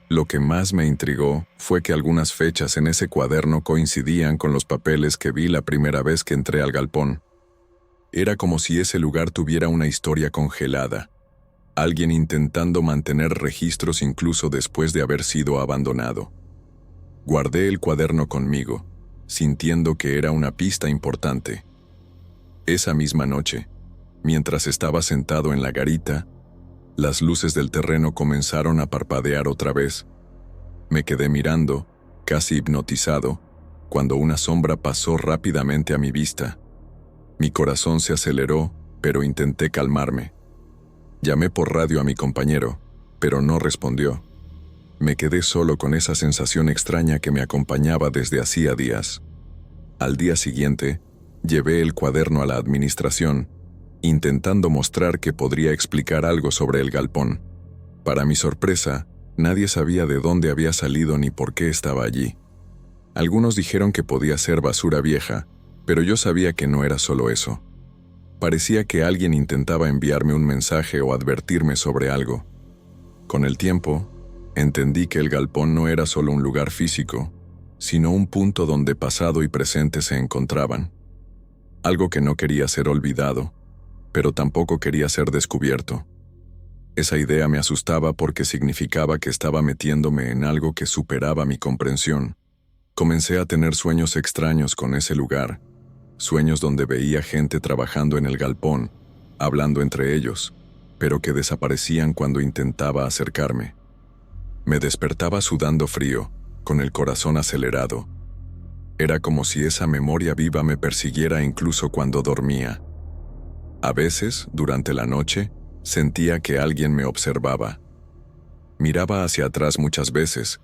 [SPEAKER 1] Lo que más me intrigó fue que algunas fechas en ese cuaderno coincidían con los papeles que vi la primera vez que entré al galpón. Era como si ese lugar tuviera una historia congelada, alguien intentando mantener registros incluso después de haber sido abandonado. Guardé el cuaderno conmigo, sintiendo que era una pista importante. Esa misma noche, mientras estaba sentado en la garita, las luces del terreno comenzaron a parpadear otra vez. Me quedé mirando, casi hipnotizado, cuando una sombra pasó rápidamente a mi vista. Mi corazón se aceleró, pero intenté calmarme. Llamé por radio a mi compañero, pero no respondió. Me quedé solo con esa sensación extraña que me acompañaba desde hacía días. Al día siguiente, llevé el cuaderno a la administración, intentando mostrar que podría explicar algo sobre el galpón. Para mi sorpresa, nadie sabía de dónde había salido ni por qué estaba allí. Algunos dijeron que podía ser basura vieja, pero yo sabía que no era solo eso. Parecía que alguien intentaba enviarme un mensaje o advertirme sobre algo. Con el tiempo, entendí que el galpón no era solo un lugar físico, sino un punto donde pasado y presente se encontraban. Algo que no quería ser olvidado, pero tampoco quería ser descubierto. Esa idea me asustaba porque significaba que estaba metiéndome en algo que superaba mi comprensión. Comencé a tener sueños extraños con ese lugar, sueños donde veía gente trabajando en el galpón, hablando entre ellos, pero que desaparecían cuando intentaba acercarme. Me despertaba sudando frío, con el corazón acelerado. Era como si esa memoria viva me persiguiera incluso cuando dormía. A veces, durante la noche, sentía que alguien me observaba. Miraba hacia atrás muchas veces,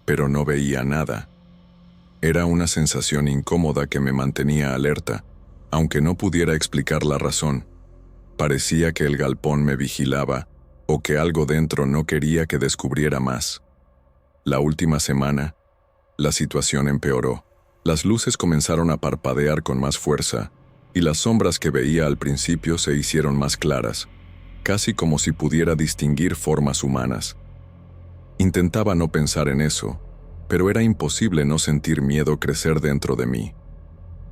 [SPEAKER 1] pero no veía nada. Era una sensación incómoda que me mantenía alerta, aunque no pudiera explicar la razón. Parecía que el galpón me vigilaba, o que algo dentro no quería que descubriera más. La última semana, la situación empeoró. Las luces comenzaron a parpadear con más fuerza, y las sombras que veía al principio se hicieron más claras, casi como si pudiera distinguir formas humanas. Intentaba no pensar en eso, pero era imposible no sentir miedo crecer dentro de mí.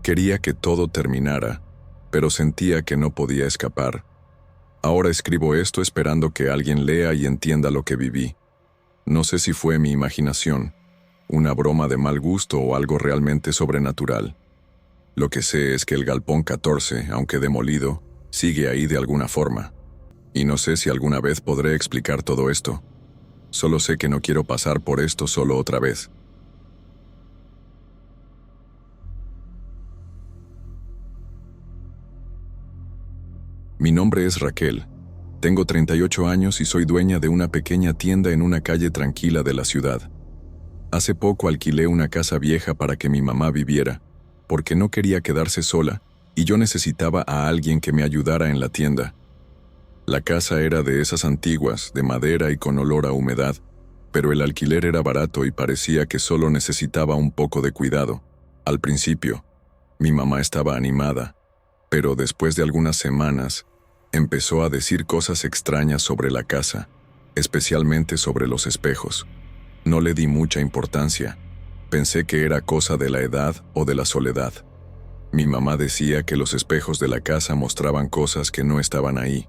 [SPEAKER 1] Quería que todo terminara, pero sentía que no podía escapar. Ahora escribo esto esperando que alguien lea y entienda lo que viví. No sé si fue mi imaginación, una broma de mal gusto o algo realmente sobrenatural. Lo que sé es que el galpón 14, aunque demolido, sigue ahí de alguna forma. Y no sé si alguna vez podré explicar todo esto. Solo sé que no quiero pasar por esto solo otra vez. Mi nombre es Raquel. Tengo 38 años y soy dueña de una pequeña tienda en una calle tranquila de la ciudad. Hace poco alquilé una casa vieja para que mi mamá viviera, porque no quería quedarse sola y yo necesitaba a alguien que me ayudara en la tienda. La casa era de esas antiguas, de madera y con olor a humedad, pero el alquiler era barato y parecía que solo necesitaba un poco de cuidado. Al principio, mi mamá estaba animada, pero después de algunas semanas, empezó a decir cosas extrañas sobre la casa, especialmente sobre los espejos. No le di mucha importancia. Pensé que era cosa de la edad o de la soledad. Mi mamá decía que los espejos de la casa mostraban cosas que no estaban ahí.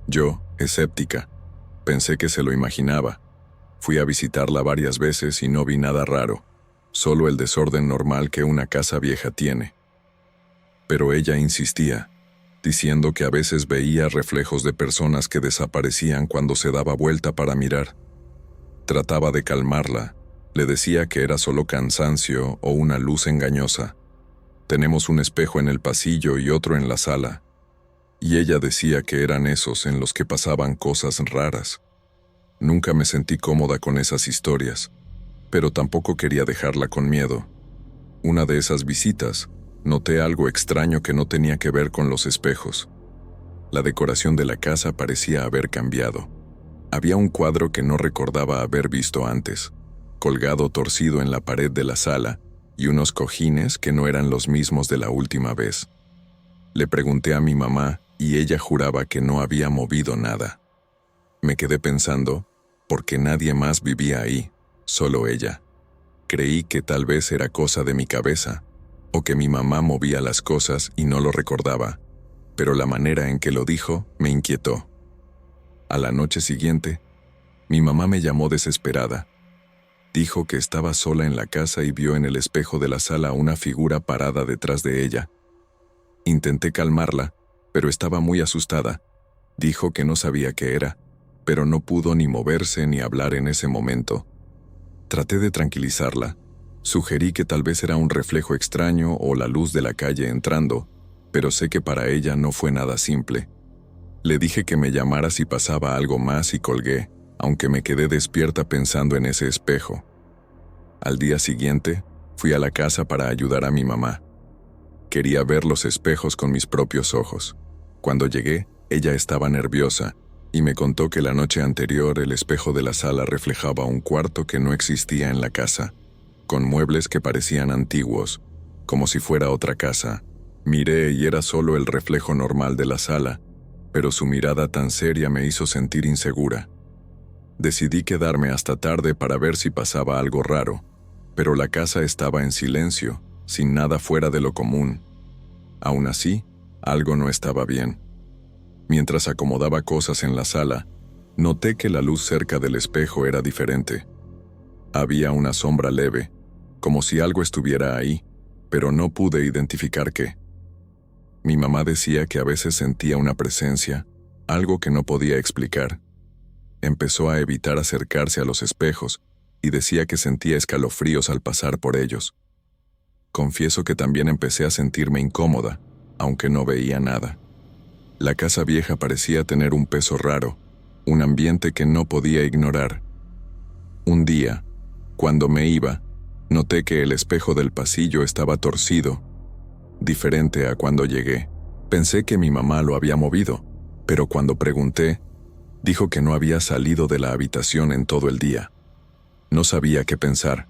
[SPEAKER 1] Yo, escéptica, pensé que se lo imaginaba. Fui a visitarla varias veces y no vi nada raro, solo el desorden normal que una casa vieja tiene. Pero ella insistía, diciendo que a veces veía reflejos de personas que desaparecían cuando se daba vuelta para mirar. Trataba de calmarla, le decía que era solo cansancio o una luz engañosa. Tenemos un espejo en el pasillo y otro en la sala, y ella decía que eran esos en los que pasaban cosas raras. Nunca me sentí cómoda con esas historias, pero tampoco quería dejarla con miedo. Una de esas visitas, noté algo extraño que no tenía que ver con los espejos. La decoración de la casa parecía haber cambiado. Había un cuadro que no recordaba haber visto antes, colgado torcido en la pared de la sala, y unos cojines que no eran los mismos de la última vez. Le pregunté a mi mamá y ella juraba que no había movido nada. Me quedé pensando, porque nadie más vivía ahí, solo ella. Creí que tal vez era cosa de mi cabeza, o que mi mamá movía las cosas y no lo recordaba, pero la manera en que lo dijo me inquietó. A la noche siguiente, mi mamá me llamó desesperada. Dijo que estaba sola en la casa y vio en el espejo de la sala una figura parada detrás de ella. Intenté calmarla, pero estaba muy asustada. Dijo que no sabía qué era, pero no pudo ni moverse ni hablar en ese momento. Traté de tranquilizarla. Sugerí que tal vez era un reflejo extraño o la luz de la calle entrando, pero sé que para ella no fue nada simple. Le dije que me llamara si pasaba algo más y colgué, aunque me quedé despierta pensando en ese espejo. Al día siguiente, fui a la casa para ayudar a mi mamá. Quería ver los espejos con mis propios ojos. Cuando llegué, ella estaba nerviosa y me contó que la noche anterior el espejo de la sala reflejaba un cuarto que no existía en la casa, con muebles que parecían antiguos, como si fuera otra casa. Miré y era solo el reflejo normal de la sala, pero su mirada tan seria me hizo sentir insegura. Decidí quedarme hasta tarde para ver si pasaba algo raro, pero la casa estaba en silencio, sin nada fuera de lo común. Aún así, algo no estaba bien. Mientras acomodaba cosas en la sala, noté que la luz cerca del espejo era diferente. Había una sombra leve, como si algo estuviera ahí, pero no pude identificar qué. Mi mamá decía que a veces sentía una presencia, algo que no podía explicar. Empezó a evitar acercarse a los espejos y decía que sentía escalofríos al pasar por ellos. Confieso que también empecé a sentirme incómoda, aunque no veía nada. La casa vieja parecía tener un peso raro, un ambiente que no podía ignorar. Un día, cuando me iba, noté que el espejo del pasillo estaba torcido, diferente a cuando llegué. Pensé que mi mamá lo había movido, pero cuando pregunté, dijo que no había salido de la habitación en todo el día. No sabía qué pensar.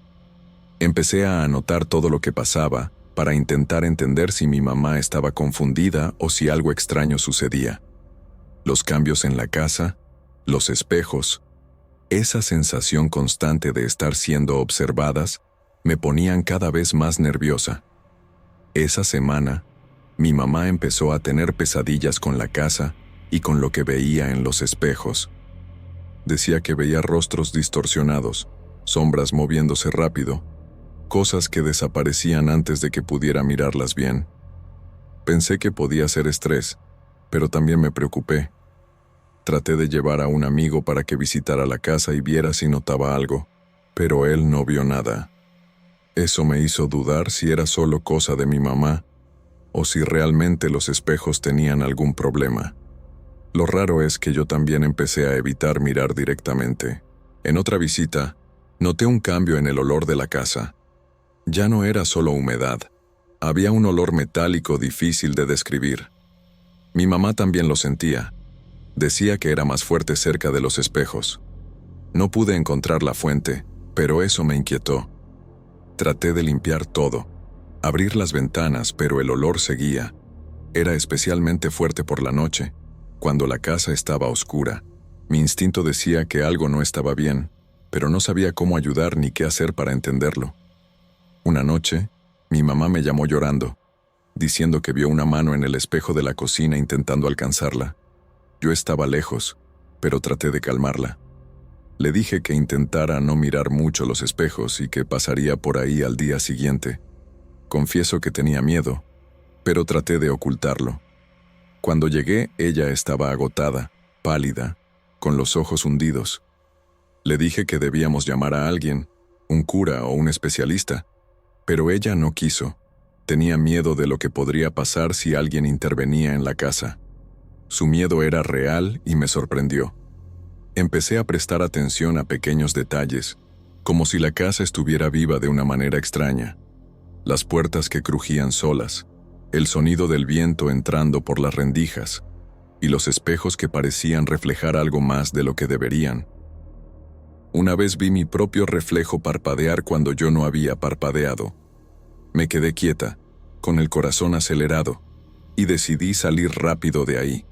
[SPEAKER 1] Empecé a anotar todo lo que pasaba para intentar entender si mi mamá estaba confundida o si algo extraño sucedía. Los cambios en la casa, los espejos, esa sensación constante de estar siendo observadas, me ponían cada vez más nerviosa. Esa semana, mi mamá empezó a tener pesadillas con la casa y con lo que veía en los espejos. Decía que veía rostros distorsionados, sombras moviéndose rápido, cosas que desaparecían antes de que pudiera mirarlas bien. Pensé que podía ser estrés, pero también me preocupé. Traté de llevar a un amigo para que visitara la casa y viera si notaba algo, pero él no vio nada. Eso me hizo dudar si era solo cosa de mi mamá o si realmente los espejos tenían algún problema. Lo raro es que yo también empecé a evitar mirar directamente. En otra visita, noté un cambio en el olor de la casa. Ya no era solo humedad, había un olor metálico difícil de describir. Mi mamá también lo sentía. Decía que era más fuerte cerca de los espejos. No pude encontrar la fuente, pero eso me inquietó. Traté de limpiar todo, abrir las ventanas, pero el olor seguía. Era especialmente fuerte por la noche, cuando la casa estaba oscura. Mi instinto decía que algo no estaba bien, pero no sabía cómo ayudar ni qué hacer para entenderlo. Una noche, mi mamá me llamó llorando, diciendo que vio una mano en el espejo de la cocina intentando alcanzarla. Yo estaba lejos, pero traté de calmarla. Le dije que intentara no mirar mucho los espejos y que pasaría por ahí al día siguiente. Confieso que tenía miedo, pero traté de ocultarlo. Cuando llegué, ella estaba agotada, pálida, con los ojos hundidos. Le dije que debíamos llamar a alguien, un cura o un especialista, pero ella no quiso. Tenía miedo de lo que podría pasar si alguien intervenía en la casa. Su miedo era real y me sorprendió. Empecé a prestar atención a pequeños detalles, como si la casa estuviera viva de una manera extraña. Las puertas que crujían solas, el sonido del viento entrando por las rendijas, y los espejos que parecían reflejar algo más de lo que deberían. Una vez vi mi propio reflejo parpadear cuando yo no había parpadeado. Me quedé quieta, con el corazón acelerado, y decidí salir rápido de ahí.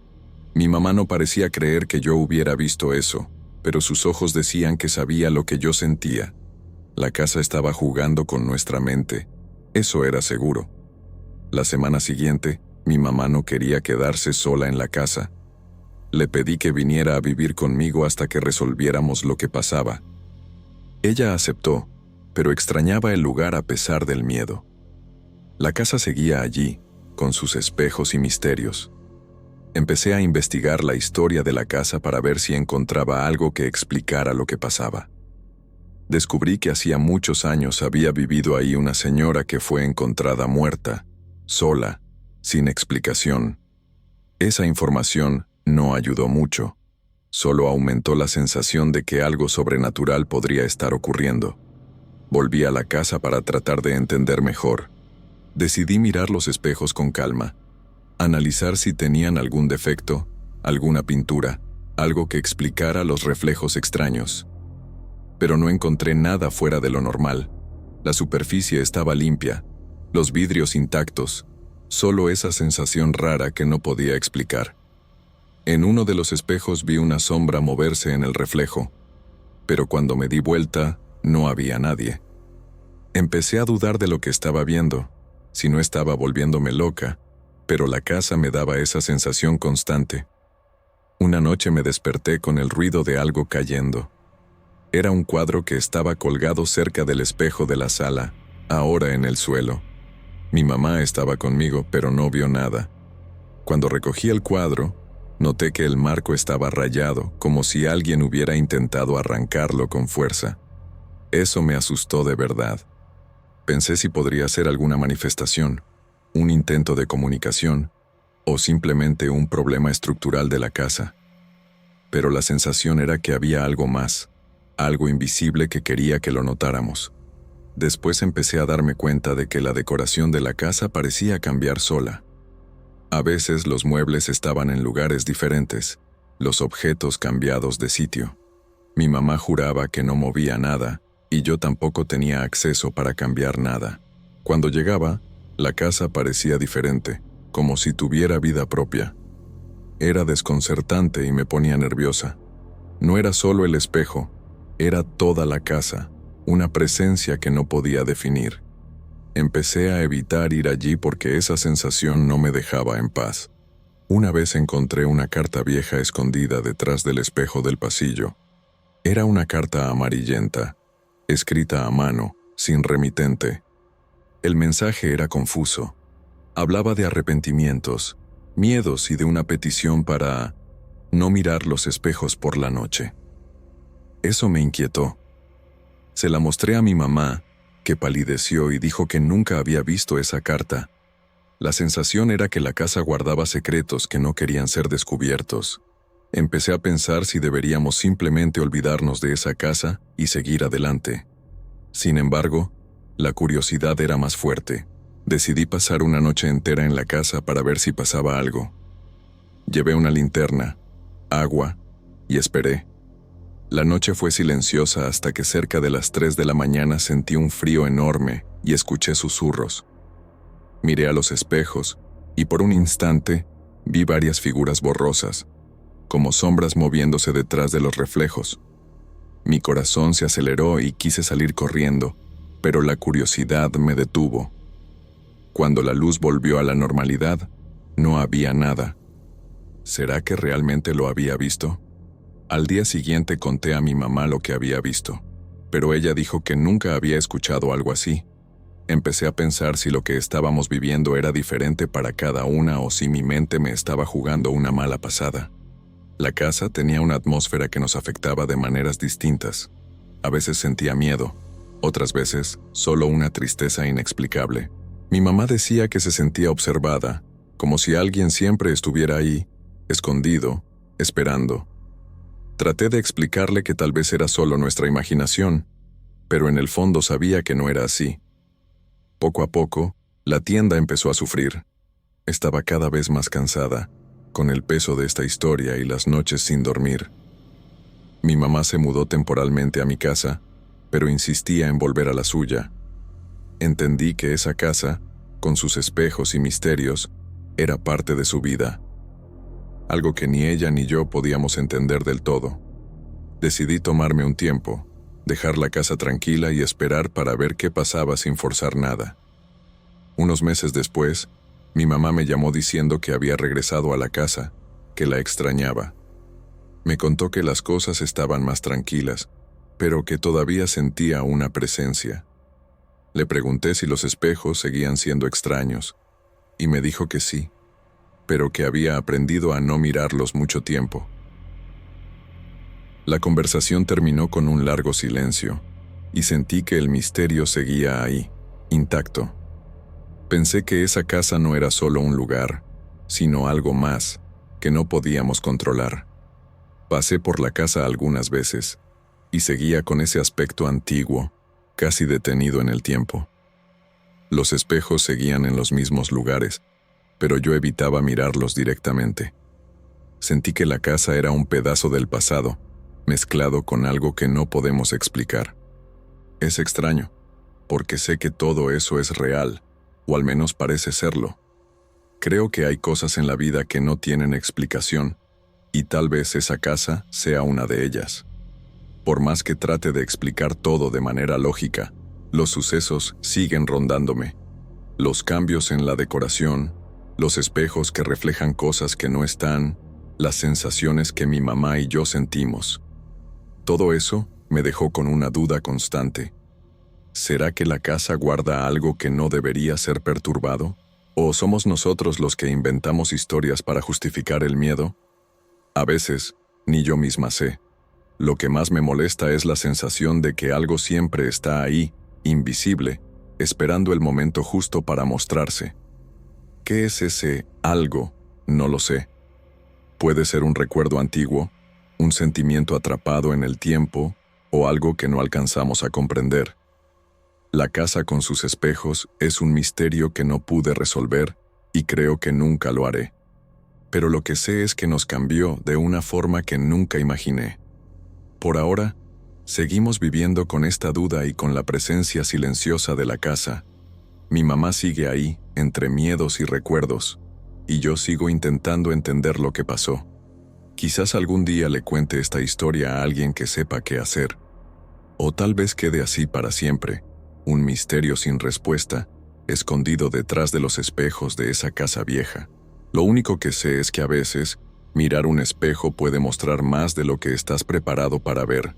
[SPEAKER 1] Mi mamá no parecía creer que yo hubiera visto eso, pero sus ojos decían que sabía lo que yo sentía. La casa estaba jugando con nuestra mente, eso era seguro. La semana siguiente, mi mamá no quería quedarse sola en la casa. Le pedí que viniera a vivir conmigo hasta que resolviéramos lo que pasaba. Ella aceptó, pero extrañaba el lugar a pesar del miedo. La casa seguía allí, con sus espejos y misterios. Empecé a investigar la historia de la casa para ver si encontraba algo que explicara lo que pasaba. Descubrí que hacía muchos años había vivido ahí una señora que fue encontrada muerta, sola, sin explicación. Esa información no ayudó mucho, solo aumentó la sensación de que algo sobrenatural podría estar ocurriendo. Volví a la casa para tratar de entender mejor. Decidí mirar los espejos con calma, analizar si tenían algún defecto, alguna pintura, algo que explicara los reflejos extraños. Pero no encontré nada fuera de lo normal. La superficie estaba limpia, los vidrios intactos, solo esa sensación rara que no podía explicar. En uno de los espejos vi una sombra moverse en el reflejo, pero cuando me di vuelta, no había nadie. Empecé a dudar de lo que estaba viendo, si no estaba volviéndome loca, pero la casa me daba esa sensación constante. Una noche me desperté con el ruido de algo cayendo. Era un cuadro que estaba colgado cerca del espejo de la sala, ahora en el suelo. Mi mamá estaba conmigo, pero no vio nada. Cuando recogí el cuadro, noté que el marco estaba rayado, como si alguien hubiera intentado arrancarlo con fuerza. Eso me asustó de verdad. Pensé si podría ser alguna manifestación, un intento de comunicación, o simplemente un problema estructural de la casa. Pero la sensación era que había algo más, algo invisible que quería que lo notáramos. Después empecé a darme cuenta de que la decoración de la casa parecía cambiar sola. A veces los muebles estaban en lugares diferentes, los objetos cambiados de sitio. Mi mamá juraba que no movía nada, y yo tampoco tenía acceso para cambiar nada. Cuando llegaba, la casa parecía diferente, como si tuviera vida propia. Era desconcertante y me ponía nerviosa. No era solo el espejo, era toda la casa, una presencia que no podía definir. Empecé a evitar ir allí porque esa sensación no me dejaba en paz. Una vez encontré una carta vieja escondida detrás del espejo del pasillo. Era una carta amarillenta, escrita a mano, sin remitente. El mensaje era confuso. Hablaba de arrepentimientos, miedos y de una petición para no mirar los espejos por la noche. Eso me inquietó. Se la mostré a mi mamá, que palideció y dijo que nunca había visto esa carta. La sensación era que la casa guardaba secretos que no querían ser descubiertos. Empecé a pensar si deberíamos simplemente olvidarnos de esa casa y seguir adelante. Sin embargo, la curiosidad era más fuerte. Decidí pasar una noche entera en la casa para ver si pasaba algo. Llevé una linterna, agua y esperé. La noche fue silenciosa hasta que cerca de las 3 de la mañana sentí un frío enorme y escuché susurros. Miré a los espejos y por un instante vi varias figuras borrosas, como sombras moviéndose detrás de los reflejos. Mi corazón se aceleró y quise salir corriendo, pero la curiosidad me detuvo. Cuando la luz volvió a la normalidad, no había nada. ¿Será que realmente lo había visto? Al día siguiente conté a mi mamá lo que había visto, pero ella dijo que nunca había escuchado algo así. Empecé a pensar si lo que estábamos viviendo era diferente para cada una o si mi mente me estaba jugando una mala pasada. La casa tenía una atmósfera que nos afectaba de maneras distintas. A veces sentía miedo, otras veces solo una tristeza inexplicable. Mi mamá decía que se sentía observada, como si alguien siempre estuviera ahí, escondido, esperando. Traté de explicarle que tal vez era solo nuestra imaginación, pero en el fondo sabía que no era así. Poco a poco, la tienda empezó a sufrir. Estaba cada vez más cansada, con el peso de esta historia y las noches sin dormir. Mi mamá se mudó temporalmente a mi casa, pero insistía en volver a la suya. Entendí que esa casa, con sus espejos y misterios, era parte de su vida. Algo que ni ella ni yo podíamos entender del todo. Decidí tomarme un tiempo, dejar la casa tranquila y esperar para ver qué pasaba sin forzar nada. Unos meses después, mi mamá me llamó diciendo que había regresado a la casa, que la extrañaba. Me contó que las cosas estaban más tranquilas, pero que todavía sentía una presencia. Le pregunté si los espejos seguían siendo extraños, y me dijo que sí, pero que había aprendido a no mirarlos mucho tiempo. La conversación terminó con un largo silencio, y sentí que el misterio seguía ahí, intacto. Pensé que esa casa no era solo un lugar, sino algo más, que no podíamos controlar. Pasé por la casa algunas veces, y seguía con ese aspecto antiguo, casi detenido en el tiempo. Los espejos seguían en los mismos lugares, pero yo evitaba mirarlos directamente. Sentí que la casa era un pedazo del pasado, mezclado con algo que no podemos explicar. Es extraño, porque sé que todo eso es real, o al menos parece serlo. Creo que hay cosas en la vida que no tienen explicación, y tal vez esa casa sea una de ellas. Por más que trate de explicar todo de manera lógica, los sucesos siguen rondándome. Los cambios en la decoración, los espejos que reflejan cosas que no están, las sensaciones que mi mamá y yo sentimos. Todo eso me dejó con una duda constante. ¿Será que la casa guarda algo que no debería ser perturbado? ¿O somos nosotros los que inventamos historias para justificar el miedo? A veces, ni yo misma sé. Lo que más me molesta es la sensación de que algo siempre está ahí, invisible, esperando el momento justo para mostrarse. ¿Qué es ese algo? No lo sé. Puede ser un recuerdo antiguo, un sentimiento atrapado en el tiempo, o algo que no alcanzamos a comprender. La casa con sus espejos es un misterio que no pude resolver y creo que nunca lo haré. Pero lo que sé es que nos cambió de una forma que nunca imaginé. Por ahora, seguimos viviendo con esta duda y con la presencia silenciosa de la casa. Mi mamá sigue ahí, entre miedos y recuerdos, y yo sigo intentando entender lo que pasó. Quizás algún día le cuente esta historia a alguien que sepa qué hacer. O tal vez quede así para siempre, un misterio sin respuesta, escondido detrás de los espejos de esa casa vieja. Lo único que sé es que a veces, mirar un espejo puede mostrar más de lo que estás preparado para ver.